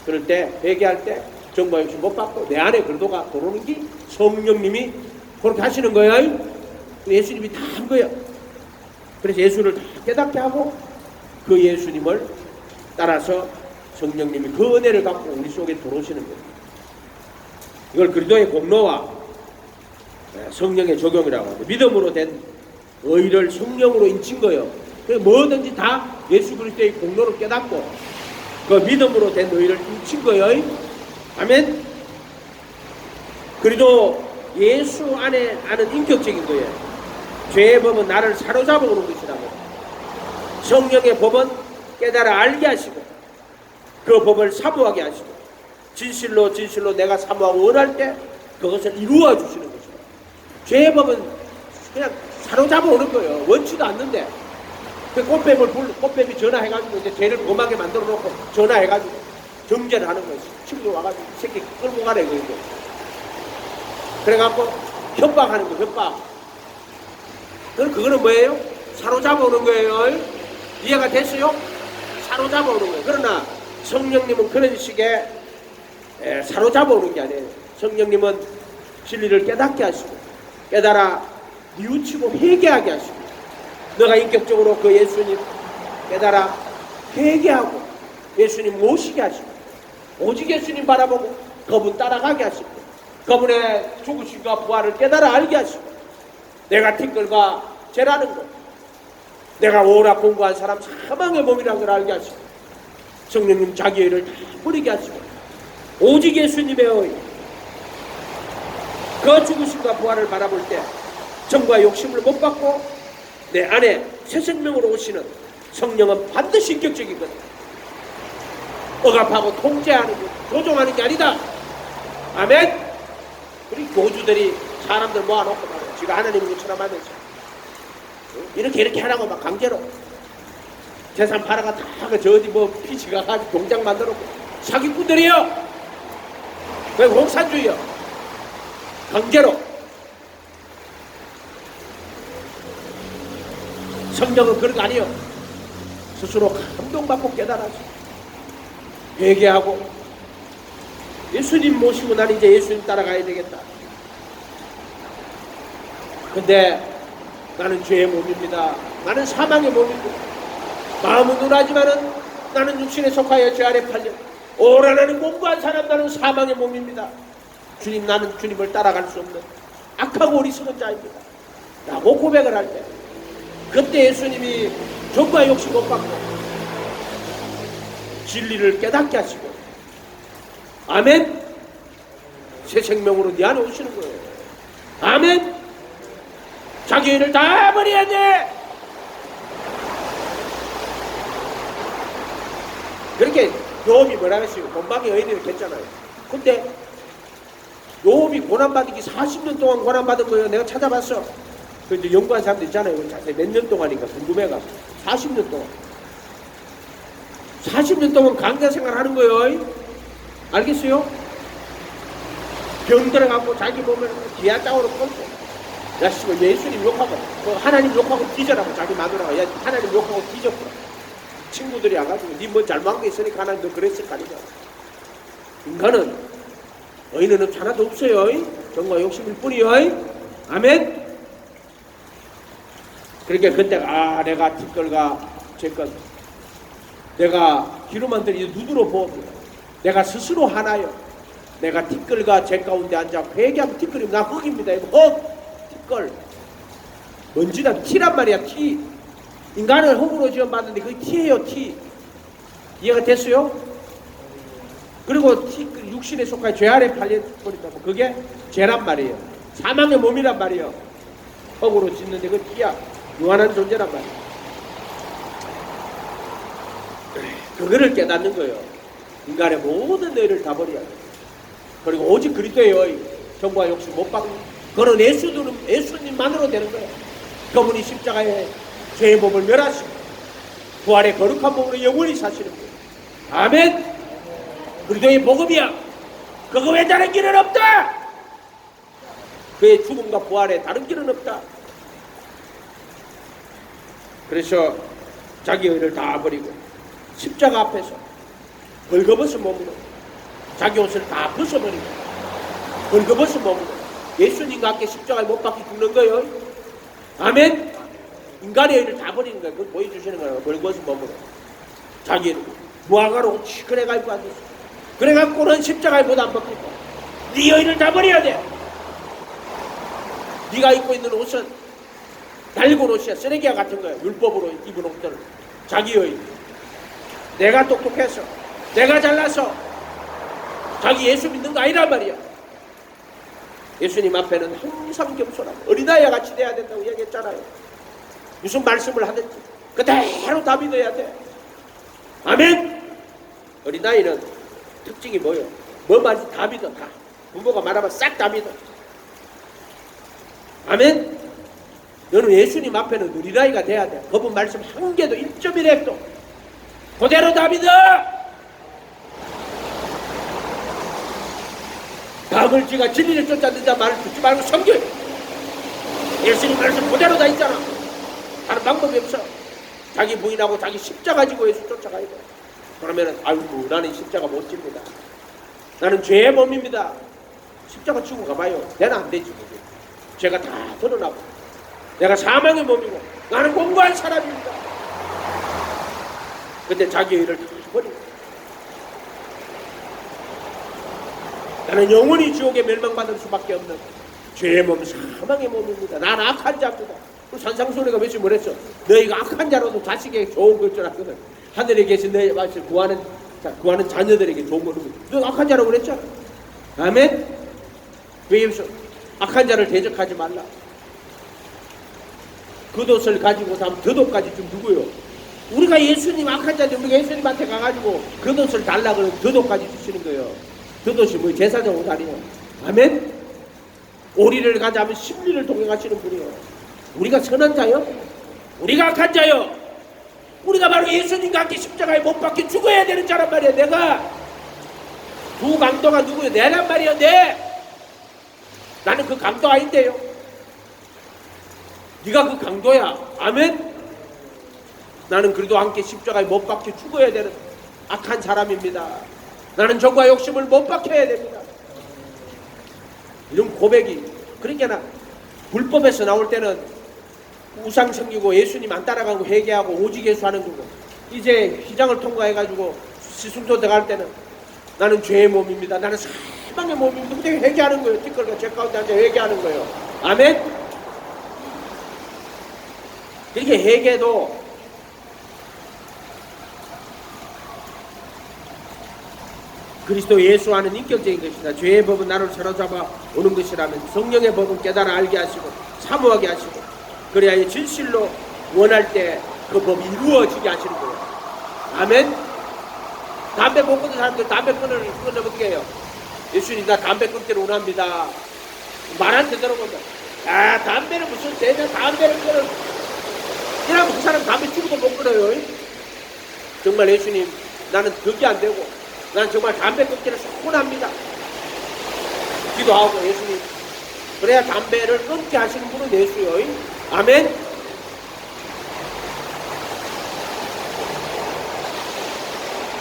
A: 그럴 때 회개할 때 정과 욕심 못 받고 내 안에 그리스도가 들어오는 게 성령님이 그렇게 하시는 거예요. 예수님이 다 한 거예요. 그래서 예수를 다 깨닫게 하고 그 예수님을 따라서 성령님이 그 은혜를 갖고 우리 속에 들어오시는 거예요. 이걸 그리스도의 공로와 성령의 적용이라고 합니다. 믿음으로 된 의를 성령으로 인친 거예요. 그래서 뭐든지 다 예수 그리스도의 공로를 깨닫고 그 믿음으로 된 의를 인친 거예요. 아멘. 그리고 예수 안에 아는 인격적인 거예요. 죄의 법은 나를 사로잡아 오는 것이라고. 성령의 법은 깨달아 알게 하시고 그 법을 사모하게 하시고 진실로 진실로 내가 사모하고 원할 때 그것을 이루어 주시는 것이다. 죄의 법은 그냥 사로잡아 오는 거예요. 원치도 않는데 그 꽃뱀이 전화해가지고 이제 죄를 범하게 만들어 놓고 전화해가지고 정죄를 하는 거예요. 친구 와가지고 새끼 끌고 가래 이거. 그래갖고 협박하는 거, 협박. 그거는 뭐예요? 사로잡아 오는 거예요. 이해가 됐어요? 사로잡아 오는 거예요. 그러나 성령님은 그런 식의 사로잡아 오는 게 아니에요. 성령님은 진리를 깨닫게 하시고 깨달아 뉘우치고 회개하게 하시고 너가 인격적으로 그 예수님 깨달아 회개하고 예수님 모시게 하시고 오직 예수님 바라보고 그분 따라가게 하시고 그분의 죽으심과 부활을 깨달아 알게 하시고 내가 티끌과 죄라는 것, 내가 오락 공부한 사람 사망의 몸이라는 걸 알게 하시고 성령님 자기의 일을 다 버리게 하시고 오직 예수님의 의, 그 죽으심과 부활을 바라볼 때 정과 욕심을 못 받고 내 안에 새 생명으로 오시는 성령은 반드시 인격적이거든. 억압하고 통제하는 것, 조종하는 게 아니다. 아멘. 우리 교주들이 사람들 모아놓고 말이야. 지가 하나님인 것처럼 하면서 이렇게 하라고 막 강제로 재산 팔아가 다 저 어디 뭐 피지가 가지고 동장 만들었고 사기꾼들이요. 왜 공산주의요? 강제로. 성령은 그런 거 아니에요. 스스로 감동받고 깨달아서 회개하고 예수님 모시고 난 이제 예수님 따라가야 되겠다. 근데 나는 죄의 몸입니다. 나는 사망의 몸입니다. 마음은 논하지만은 나는 육신에 속하여 죄 아래 팔려 오라나는 공부한 사람 나는 사망의 몸입니다. 주님 나는 주님을 따라갈 수 없는 악하고 어리석은 자입니다. 라고 고백을 할 때 그때 예수님이 정과 욕심 못 받고 진리를 깨닫게 하시고 아멘. 새 생명으로 네 안에 오시는 거예요. 아멘. 자기 일을 다 버려야 돼. 그렇게 요업이 뭐라 했어요? 본방의 여인을 했잖아요. 근데 요업이 고난받기 40년 동안 고난받은 거예요. 내가 찾아봤어. 그 이제 연구한 사람들 있잖아요. 자세히 몇 년 동안인가 궁금해가지고 40년 동안 40년 동안 강자 생활하는 거예요. 알겠어요? 병 들어가고 자기 몸을 기아장으로 꺾고 야 씨발 예수님 욕하고 하나님 욕하고 뒤져라고 자기 마누라가 야 하나님 욕하고 뒤졌구나. 친구들이 와가지고 니 뭐 잘못한 게 있으니까 하나님 너 그랬을 거 아니냐. 인간은 의인은 하나도 없어요. 정과 욕심일 뿐이요. 아멘. 그러니까 그때가 내가 티끌과 죄것 내가 기름만 들이 눈으로 보옵니다. 내가 스스로 하나요. 내가 티끌과 죄 가운데 앉아 회개하면 티끌이면 나 흙입니다. 흙 티끌 먼지다. 티란 말이야. 티. 인간을 흙으로 지어봤는데 그게 티예요. 티. 이해가 됐어요? 그리고 티, 육신에 속하여 죄 아래 팔려버린다고. 그게 죄란 말이에요. 사망의 몸이란 말이에요. 흙으로 짓는데 그 티야. 유한한 존재란 말이에요. 그거를 깨닫는 거예요. 인간의 모든 의를 다 버려야 돼요. 그리고 오직 그리스도의 정과 욕심 못 받는, 그런 예수님만으로 되는 거예요. 그분이 십자가에 죄의 몸을 멸하시고 부활의 거룩한 몸으로 영원히 사시는 거예요. 아멘. 그리스도의 복음이야. 그거 외에 다른 길은 없다. 그의 죽음과 부활에 다른 길은 없다. 그래서 자기 의를 다 버리고 십자가 앞에서 벌거벗은 몸으로 자기 옷을 다 벗어버리고 벌거벗은 몸으로 예수님과 함께 십자가에 못 박혀 죽는 거예요. 아멘. 인간의 의를 다 버리는 거예요. 그걸 보여주시는 거예요. 벌거벗은 몸으로 자기 무화과로 치그레 갈고 앉았어. 그래갖고는 십자가에 못 안 벗기고 네 의를 다 버려야 돼. 네가 입고 있는 옷은 낡은 옷이야. 쓰레기와 같은 거야. 율법으로 입은 옷들은 자기의 내가 똑똑해서 내가 잘나서 자기 예수 믿는 거 아니란 말이야. 예수님 앞에는 항상 겸손하고 어린아이와 같이 돼야 된다고 얘기했잖아요. 무슨 말씀을 하든지 그대로 다 믿어야 돼. 아멘. 어린아이는 특징이 뭐예요? 뭐 말인지 다 믿어. 다 부모가 말하면 싹 다 믿어. 아멘. 너는 예수님 앞에는 어린아이가 돼야 돼. 그분 말씀 한 개도 1.1핵도 그대로 다 믿어. 다음을 지가 진리를 쫓아듣는 자 말을 듣지 말고 섬겨. 예수님 말씀 그대로 다 있잖아. 다른 방법이 없어. 자기 부인하고 자기 십자가 지고 예수 쫓아가야 돼. 그러면은 아이고 나는 십자가 못 집니다. 나는 죄의 몸입니다. 십자가 치고 가봐요. 내는 안 되지. 죄가 다 드러나고 내가 사망의 몸이고 나는 공부한 사람입니다. 근데 자기 의를 다 버리고 나는 영원히 지옥에 멸망받을 수밖에 없는 죄의 몸 사망의 몸입니다. 나는 악한 자입니다. 산상수훈회가 며칠 뭐랬어? 너희가 악한 자로도 자식에게 좋은 걸 줄 알거든. 하늘에 계신 너희 말씀 구하는 자녀들에게 좋은 거는 너 악한 자라고 그랬잖아. 아멘. 왜 여기서 악한 자를 대적하지 말라. 겉옷을 가지고 다음 겉옷까지 좀 누구요? 우리가 예수님 악한 자인데 우리가 예수님한테 가가지고 겉옷을 달라 그러면 겉옷까지 주시는 거예요. 겉옷이 뭐 제사장 옷 아니에요. 아멘. 오리를 가자면 십리를 동행하시는 분이에요. 우리가 선한 자요? 우리가 악한 자요? 우리가 바로 예수님과 함께 십자가에 못 박혀 죽어야 되는 자란 말이야. 내가 두 강도가 누구예요? 내란 말이야. 나는 그 강도 아닌데요. 네가 그 강도야. 아멘. 나는 그래도 함께 십자가에 못 박혀 죽어야 되는 악한 사람입니다. 나는 정과 욕심을 못 박혀야 됩니다. 이런 고백이. 그러니까 불법에서 나올 때는 우상 섬기고 예수님 안 따라가고 회개하고 오직 예수 하는 거고, 이제 휘장을 통과해가지고 시순도 들어갈 때는 나는 죄의 몸입니다. 나는 사망의 몸입니다. 그때 회개하는 거예요. 티끌과 제 가운데 앉아 회개하는 거예요. 아멘. 이렇게 회개도 그리스도 예수와는 인격적인 것이다. 죄의 법은 나를 사로잡아 오는 것이라면 성령의 법은 깨달아 알게 하시고 사모하게 하시고 그래야 진실로 원할 때 그 법이 이루어지게 하시는 거예요. 아멘. 담배 못 끊는 사람들 담배 끊으면 어떻게 해요? 예수님 나 담배 끊기를 원합니다. 말한테 들어본다. 아 담배는 무슨 죄냐. 담배를 끊을 이러면 그 사람 담배 죽어도 못 끊어요. 정말 예수님 나는 그게 안 되고 난 정말 담배 끊기를 소원합니다. 기도하고 예수님 그래야 담배를 끊게 하시는 분은 예수요. 아멘.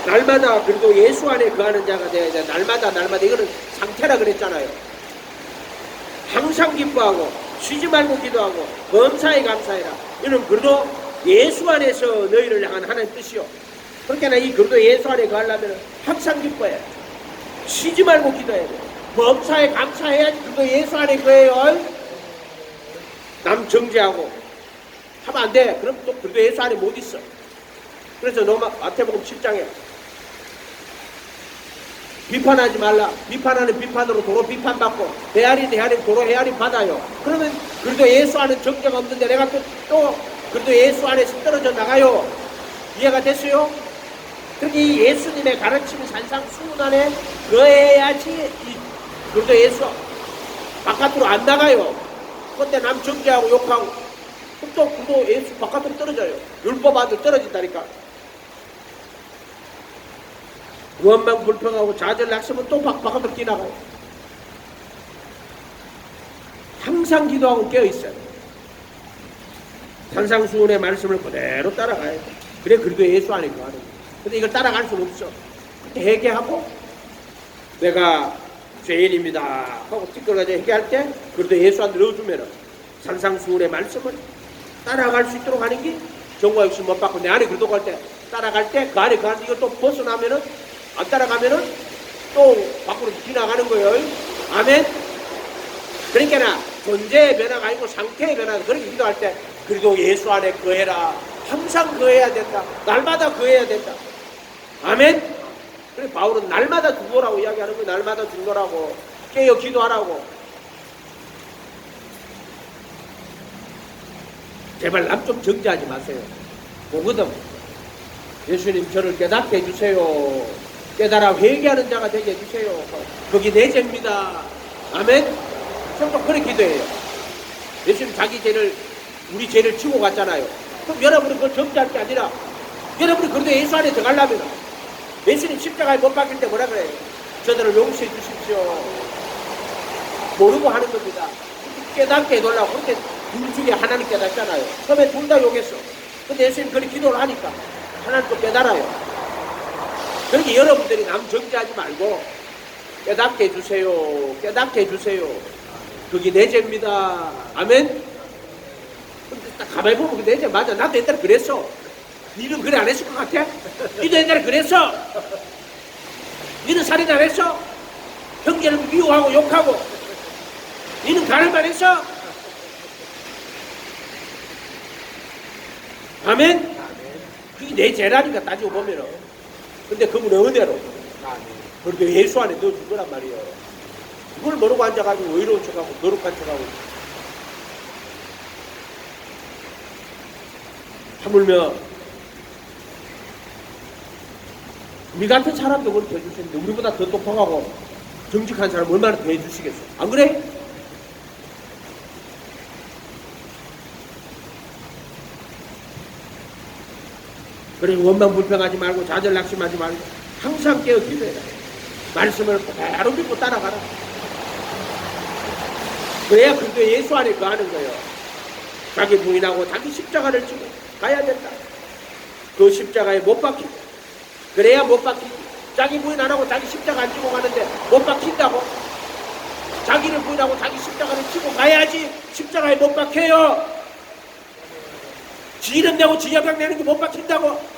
A: 날마다 그래도 예수 안에 거하는 자가 되어야 돼. 날마다 이거는 상태라 그랬잖아요. 항상 기뻐하고 쉬지 말고 기도하고 범사에 감사해라. 이는 그래도 예수 안에서 너희를 향한 하나님의 뜻이요. 그러니까 이 그래도 예수 안에 거하려면 항상 기뻐해. 쉬지 말고 기도해야 돼. 범사에 감사해야지 그래도 예수 안에 거해요. 남 정죄하고 하면 안 돼. 그럼 또 그리스도 예수 안에 못 있어. 그래서 마태복음 7장에 비판하지 말라. 비판하는 비판으로 도로 비판받고 헤아린 도로 헤아림 받아요. 그러면 그래도 예수 안에 정죄가 없는데 내가 또 그래도 예수 안에서 떨어져 나가요. 이해가 됐어요? 그렇게 이 예수님의 가르침이 산상수훈 안에 거해야지 그래도 예수 바깥으로 안 나가요. 그때 남 정죄하고 욕하고 또 그래도 예수 바깥으로 떨어져요. 율법 안으로 떨어진다니까. 원망 불평하고 좌절 낙심은 또 바깥으로 뛰나가요. 항상 기도하고 깨어있어요. 산상수훈의 말씀을 그대로 따라가야 돼. 그래 그래도 예수 안에 거하는 거예요. 근데 이걸 따라갈 수는 없어. 회개하고 내가 죄인입니다 하고 찌끄러져 회개할 때 그래도 예수 안에 넣어주면은 산상수훈의 말씀을 따라갈 수 있도록 하는 게 정과 욕심 못 받고 내 안에 그래도 갈 때 따라갈 때 그 안에 가는 이거 또 벗어나면은 안 따라가면은 또 밖으로 지나가는 거예요. 아멘. 그러니까 존재의 변화가 아니고 상태의 변화. 그렇게 기도할 때 그래도 예수 안에 거해라. 항상 거해야 된다. 날마다 거해야 된다. 아멘. 그래 바울은 날마다 중노라고 이야기하는 거예요. 날마다 중노라고 깨어 기도하라고. 제발 남 좀 정죄하지 마세요. 보거든 예수님 저를 깨닫게 해주세요. 깨달아 회개하는 자가 되게 해주세요. 거기 내 죄입니다. 아멘. 좀 그렇게 기도해요. 예수님 자기 죄를 우리 죄를 지고 갔잖아요. 그럼 여러분은 그걸 정죄할 게 아니라 여러분이 그래도 예수 안에 들어가려면 예수님 십자가에 못 박힐 때 뭐라 그래요? 저들을 용서해 주십시오. 모르고 하는 겁니다. 깨닫게 해달라고. 그런데 둘 중에 하나는 깨닫잖아요. 그러면 둘 다 욕했어. 근데 예수님 그렇게 기도를 하니까 하나는 또 깨달아요. 그러니까 여러분들이 남 정죄하지 말고 깨닫게 해주세요. 깨닫게 해주세요. 그게 내 죄입니다. 아멘. 근데 딱 가만히 보면 내 죄 맞아. 나도 옛날에 그랬어. 니는 그래 안 했을 것 같아? 니도 옛날에 그랬어. 니는 살인 안 했어? 형제를 미워하고 욕하고 니는 가늠만 했어? 아멘? 그게 내 죄라니까 따지고 보면은. 근데 그분은 은혜로 그렇게 예수 안에 넣어준 거란 말이에요. 그걸 모르고 앉아가지고 의로운 척하고 거룩한 척하고 하물며 우리 같은 사람도 그렇게 해주시는데 우리보다 더 똑똑하고 정직한 사람 얼마나 더 해주시겠어? 안 그래? 그래 원망 불평하지 말고 좌절 낙심하지 말고 항상 깨어 기도해라. 말씀을 바로 믿고 따라가라. 그래야 그래도 예수 안에 거하는 거예요. 자기 부인하고 자기 십자가를 지고 가야 된다. 그 십자가에 못 박히고 그래야 못 박히고 자기 부인 안 하고 자기 십자가 안 지고 가는데 못 박힌다고? 자기를 부인하고 자기 십자가를 지고 가야지 십자가에 못 박혀요. 지 이름 내고 지 영향 내는 게 못 박힌다고?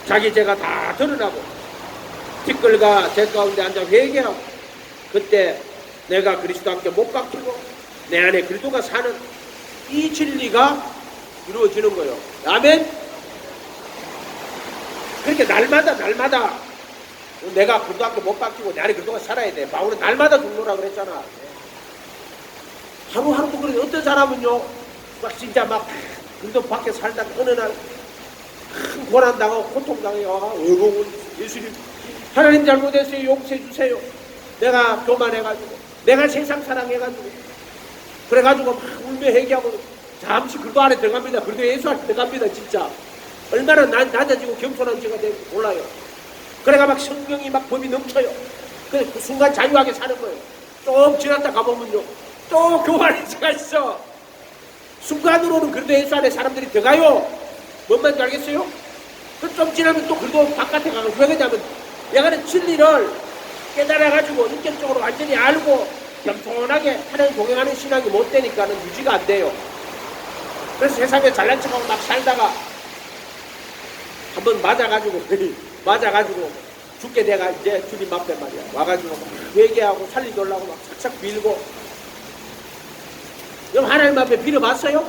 A: 자기 죄가 다 드러나고 뒷글과 제 가운데 앉아 회개하고 그때 내가 그리스도 함께 못 박히고 내 안에 그리스도가 사는 이 진리가 이루어지는 거예요. 아멘. 그렇게 날마다 내가 그리스도 함께 못 박히고 내 안에 그리스도가 살아야 돼. 바울은 날마다 죽노라 그랬잖아. 하루하루도 그래. 어떤 사람은요 막 진짜 막 그리스도 밖에 살다가 어느 날 큰 고난당하고 고통당하고 어이구 예수님 하나님 잘못했어요. 용서해 주세요. 내가 교만해가지고 내가 세상 사랑해가지고 그래가지고 막 울며 회개하고 잠시 그리스도 안에 들어갑니다. 그리스도 예수 안에 들어갑니다. 진짜 얼마나 낮아지고 겸손한 지가 되고 몰라요. 그래가 막 성령이 막 법이 넘쳐요. 그래 그 순간 자유하게 사는 거예요. 좀 지났다 가보면요 또 교만한 지가 있어. 순간으로는 그래도 예수 안에 사람들이 들어가요. 뭔 말인지 알겠어요? 그 좀 지나면 또 그래도 바깥에 가고 왜 그러냐면 내가는 진리를 깨달아가지고 인격적으로 완전히 알고 겸손하게 하나님 동행하는 신앙이 못 되니까는 유지가 안 돼요. 그래서 세상에 잘난 척하고 막 살다가 한번 맞아가지고 죽게 돼가 이제 주님 앞에 말이야 와가지고 막 회개하고 살리려고 막 착착 빌고 여러분 하나님 앞에 빌어봤어요?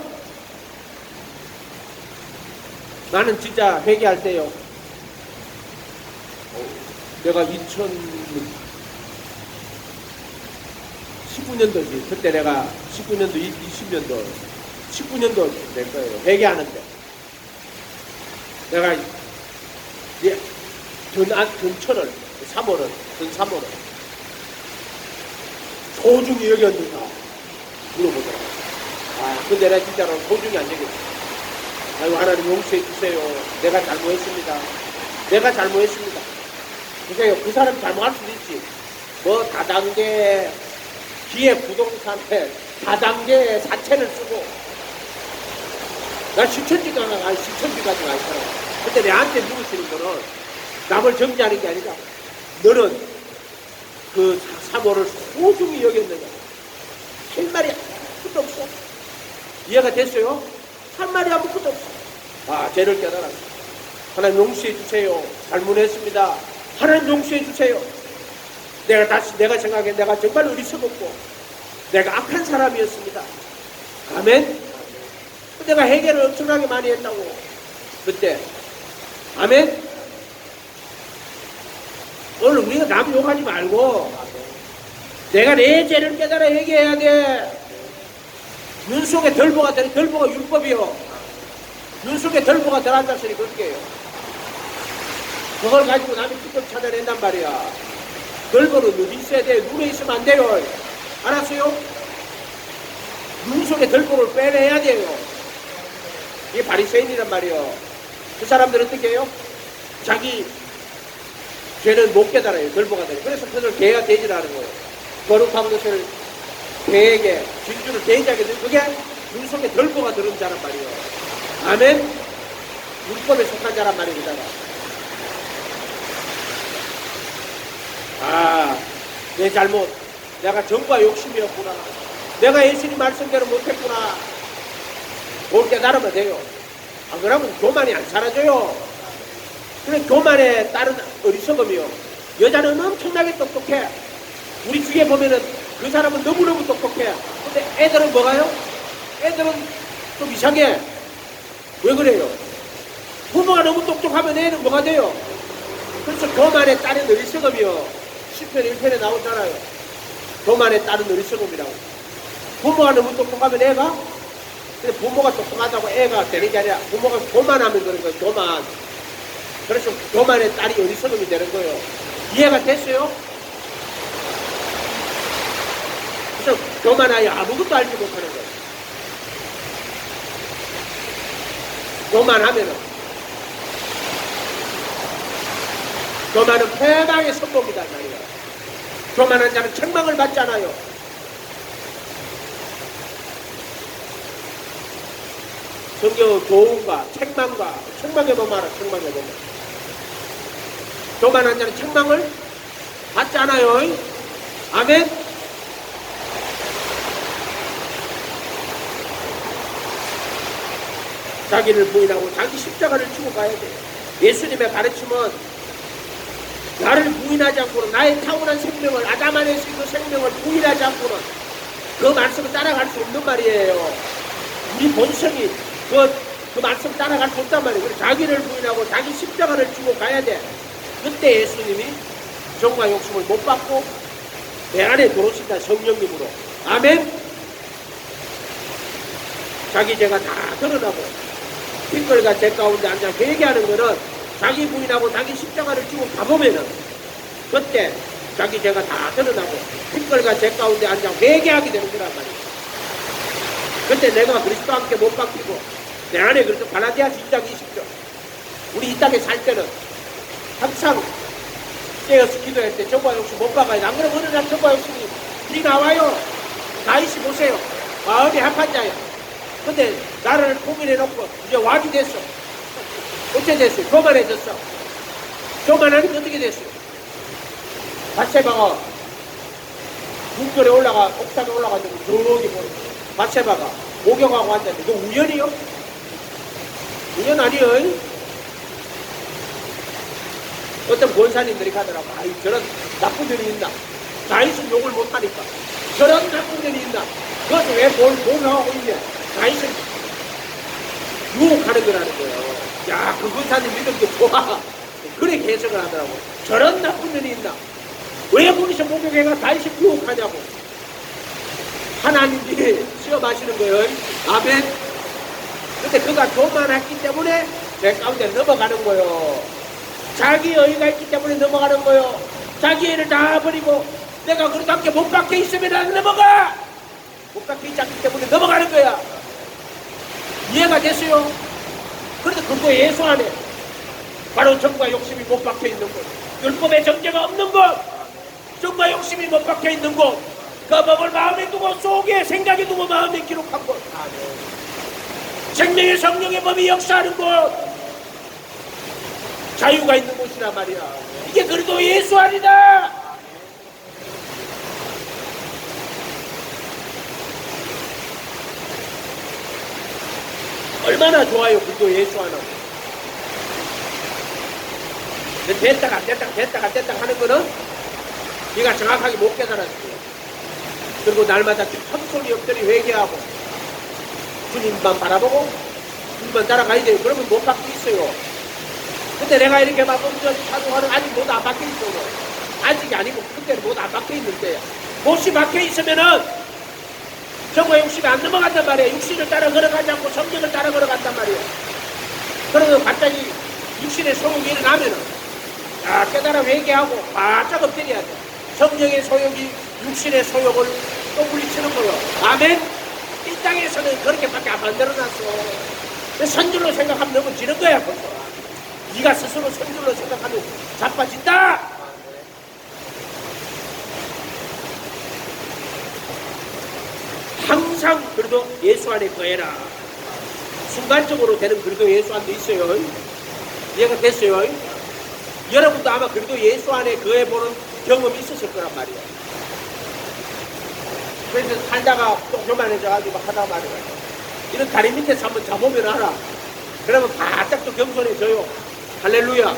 A: 나는 진짜 회개할 때요. 내가 2019년도지. 그때 내가 19년도, 20년도, 19년도 될 거예요. 회개하는데. 내가 이제 전천을, 3월을, 전 3월을 소중히 여겼는가 물어보더라고요. 근데 내가 진짜로 소중히 안 여겼어. 아이고, 하나님 용서해 주세요. 내가 잘못했습니다. 내가 잘못했습니다. 그러니까 그 사람이 잘못할 수도 있지. 뭐 다단계 기획 부동산에 다단계 사채를 쓰고 나 시천지까지 가 있잖아. 근데 내한테 물으시는 거는 남을 정죄하는 게 아니라 너는 그 3월을 소중히 여겼느냐. 할 말이 아무것도 없어. 이해가 됐어요? 할 말이 아무것도 없어. 죄를 깨달았어. 하나님 용서해 주세요. 잘못했습니다. 하나님 용서해 주세요. 내가 생각해 내가 정말 어리석었고 내가 악한 사람이었습니다. 아멘. 내가 해결을 엄청나게 많이 했다고 그때. 아멘. 오늘 우리가 남 욕하지 말고 내가 내 죄를 깨달아 회개해야 돼. 눈 속에 덜보가 되는 덜보가 율법이요. 눈 속에 덜보가 들어앉았으니 그렇게 해요. 그걸 가지고 남이 뚜껑 찾아낸단 말이야. 덜보는 어디 있어야 돼? 눈에 있으면 안 돼요. 알았어요? 눈 속에 덜보를 빼내야 돼요. 이게 바리새인이란 말이요. 그 사람들은 어떻게 해요? 자기 죄는 못 깨달아요. 덜보가 돼요. 그래서 그걸 개가 되지라는 거예요. 거룩한 것을 개에게 진주를 대지하게 되면 그게 눈 속에 덜보가 들은 자란 말이에요. 아멘. 율법에 속한 자란 말이잖아. 내 잘못. 내가 정과 욕심이었구나. 내가 예수님 말씀대로 못했구나. 그걸 깨달으면 돼요. 안 그러면 교만이 안 사라져요. 그래 교만에 따른 어리석음이요. 여자는 엄청나게 똑똑해. 우리 주위에 보면은 그 사람은 너무너무 똑똑해. 근데 애들은 뭐가요? 애들은 좀 이상해. 왜 그래요? 부모가 너무 똑똑하면 애는 뭐가 돼요? 그래서 교만에 따른 어리석음이요. 10편 1편에 나오잖아요. 교만에 따른 어리석음이라고. 부모가 너무 똑똑하면 애가? 근데 부모가 똑똑하다고 애가 되는 게 아니라 부모가 교만하면 그런 거예요. 교만. 그래서 교만에 따른 어리석음이 되는 거예요. 이해가 됐어요? 그래서 교만하여 아무것도 알지 못하는 거예요. 교만은 패망의 선봉이다 말이에요. 교만한 자는 책망을 받지 않아요. 성경은 교훈과 책망해보면 알아. 책망해보면 교만한 자는 책망을 받지 않아요. 아멘. 자기를 부인하고 자기 십자가를 지고 가야 돼. 예수님의 가르침은 나를 부인하지 않고는 나의 타고난 생명을 아담 안에서 그 생명을 부인하지 않고는 그 말씀을 따라갈 수 없는 말이에요. 우리 본성이 그 말씀을 따라갈 수 없단 말이에요. 그래서 자기를 부인하고 자기 십자가를 지고 가야 돼. 그때 예수님이 정과 욕심을 못 받고 내 안에 들어오신다. 성령님으로. 아멘. 자기 죄가 다 드러나고 핑글과 제 가운데 앉아 회개하는 거는 자기 부인하고 자기 십자가를 지고 가보면은 그때 자기 죄가 다 드러나고 핑글과 제 가운데 앉아 회개하게 되는 거란 말이에요. 그때 내가 그리스도와 함께 못 바뀌고 내 안에 그래서 갈라디아서 2장 20절 우리 이 땅에 살 때는 항상 깨어서 기도할 때 정과 욕심 못 박아야 돼. 안 그러면 어느 날 정과 욕심이 비 나와요. 나이씨 보세요. 마음이 합한 자야. 근데 나를 고민해놓고 이제 와주 됐어. 어째 됐어요? 교만해졌어. 교만하니까 어떻게 됐어요? 밧세바가 궁궐에 옥상에 올라가지고 저기 보는 밧세바가 목욕하고 앉았는데 그거 우연이요? 우연 아니에요? 어떤 권사님들이 가더라고. 저런 나쁜 년이 있나? 다윗은 욕을 못하니까 저런 나쁜 년이 있나? 그것을 왜 뭘 하고 있냐? 다윗을 유혹하는 거라는 거예요. 야, 그 군사님 믿음도 좋아. 그래 해석을 하더라고. 저런 나쁜 년이 있나? 왜 거기서 목욕해가 다윗을 유혹하냐고. 하나님이 시험하시는 거예요. 아멘. 근데 그가 교만했기 때문에 제 가운데 넘어가는 거예요. 자기 의의가 있기 때문에 넘어가는 거예요. 자기 애를 다 버리고 내가 그렇게 못 박혀 있으면 안 넘어가. 못 박혀 있지 않기 때문에 넘어가는 거야. 이해가 됐어요? 그래서 그거 예수 안에 바로 정과 욕심이 못 박혀 있는 것, 율법의 정죄가 없는 것, 정과 욕심이 못 박혀 있는 것, 그 법을 마음에 두고 속에 생각에 두고 마음에 기록한 것, 생명의 성령의 법이 역사하는 것, 자유가 있는 곳이란 말이야. 이게 그래도 예수 아니다. 얼마나 좋아요. 그래도 예수 하나. 됐다가 하는 거는 네가 정확하게 못 깨달았어요. 그리고 날마다 헛소리 엎드리 회개하고 주님만 바라보고 주님만 따라가야 돼요. 그러면 못 바뀌어 있어요. 근데 내가 이렇게 막 음전 사도하는 아직 못 안 바뀌어 있어요. 아직이 아니고 그때는 못 안 바뀌어 있는데 못이 바뀌어 있으면은 정과 욕심이 안 넘어간단 말이에요. 육신을 따라 걸어가지 않고 성령을 따라 걸어간단 말이에요. 그러면 갑자기 육신의 소욕이 일어나면은 깨달아 회개하고 바짝 엎드려야 돼. 성령의 소욕이 육신의 소욕을 또 물리치는 거예요. 아멘. 이 땅에서는 그렇게밖에 안 만들어놨어. 선줄로 생각하면 넘어지는 거야 벌써. 네가 스스로 선줄로 생각하면 자빠진다. 항상 그래도 예수 안에 거해라. 순간적으로 되는 그래도 예수 안도 있어요. 이해가 됐어요? 여러분도 아마 그래도 예수 안에 거해보는 경험이 있었을 거란 말이에요. 그래서 살다가 또 교만해져가지고 하다 말이에요. 이런 다리 밑에서 한번 잡으면 알아. 그러면 바짝 또 겸손해져요. 할렐루야.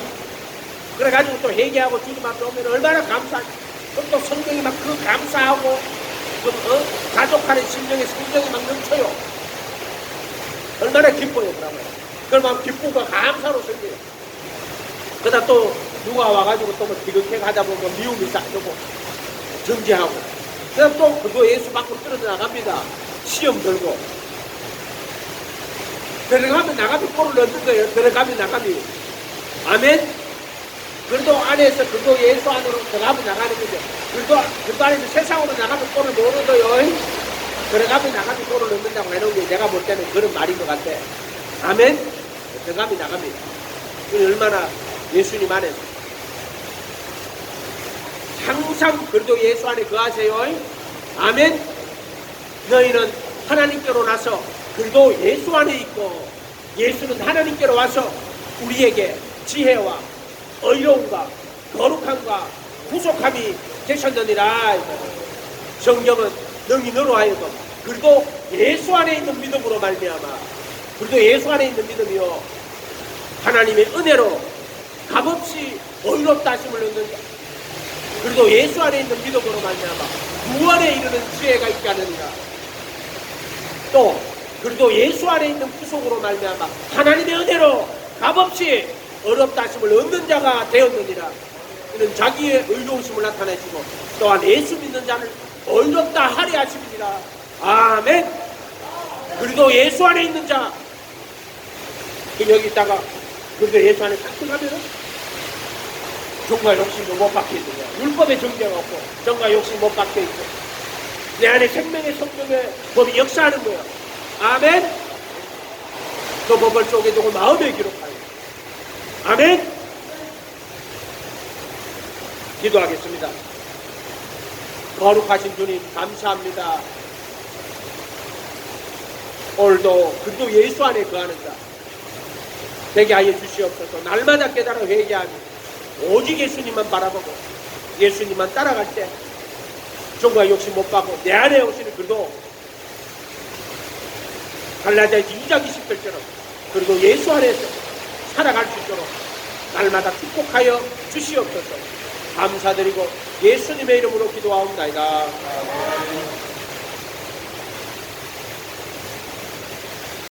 A: 그래가지고 또 회개하고 주님 앞에 오면 얼마나 감사하지. 그럼 또 성령이 막 그 감사하고 가족하는 심령의 성령이 막 넘쳐요. 얼마나 기뻐요. 그러면 기쁨과 감사로 생겨요. 그러다 또 누가 와가지고 또 뭐 비극해 가다 보면 미움이 싹 들고 정죄하고 그다음 또 그거 예수 밖으로 떨어져 나갑니다. 시험 들고 들어가면 나가면 꼴을 넣는 거예요. 들어가면 나가면. 아멘. 그래도 안에서 그거 예수 안으로 들어가면 나가는 거죠. 그거 안에서 세상으로 나가면 꼴을 못 얻어요. 들어가면 나가면 꼴을 넣는다고 해놓은 게 내가 볼 때는 그런 말인 것 같아. 아멘. 들어가면 나갑니다. 얼마나 예수님 안에서 항상 그래도 예수 안에 거하세요. 아멘. 너희는 하나님께로 나서 그래도 예수 안에 있고 예수는 하나님께로 와서 우리에게 지혜와 의로움과 거룩함과 구속함이 되셨느니라. 성경은 너희 너로 하여금 그리고 예수 안에 있는 믿음으로 말미암아 그리고 예수 안에 있는 믿음이요 하나님의 은혜로 값없이 의롭다 하심을 얻는 그리고 예수 안에 있는 믿음으로 말미암아 구원에 이르는 지혜가 있게 하느니라. 또 그리고 예수 안에 있는 구속으로 말미암아 하나님의 은혜로 값없이 의롭다 하심을 얻는 자가 되었느니라. 이는 자기의 의로우심을 나타내시고 또한 예수 믿는 자를 의롭다 하리 하심이니라. 아멘. 그리고 예수 안에 있는 자 여기 있다가 그리고 예수 안에 딱 들어가면은 정과 욕심도 못 박혀 있는 거야. 율법의 정죄가 없고 정과 욕심 못 박혀 있고 내 안에 생명의 성령의 법이 역사하는 거야. 아멘. 그 법을 속에 두고 마음에 기록하여. 아멘. 기도하겠습니다. 거룩하신 주님 감사합니다. 오늘도 그리고 예수 안에 거하는 자 되게 하여 주시옵소서. 날마다 깨달아 회개하며 오직 예수님만 바라보고 예수님만 따라갈 때 정과 욕심 못 받고 내 안에 오시는 그리고 갈라디아서 2장 20절처럼 그리고 예수 안에서 살아갈 수 있도록 날마다 축복하여 주시옵소서. 감사드리고 예수님의 이름으로 기도하옵나이다.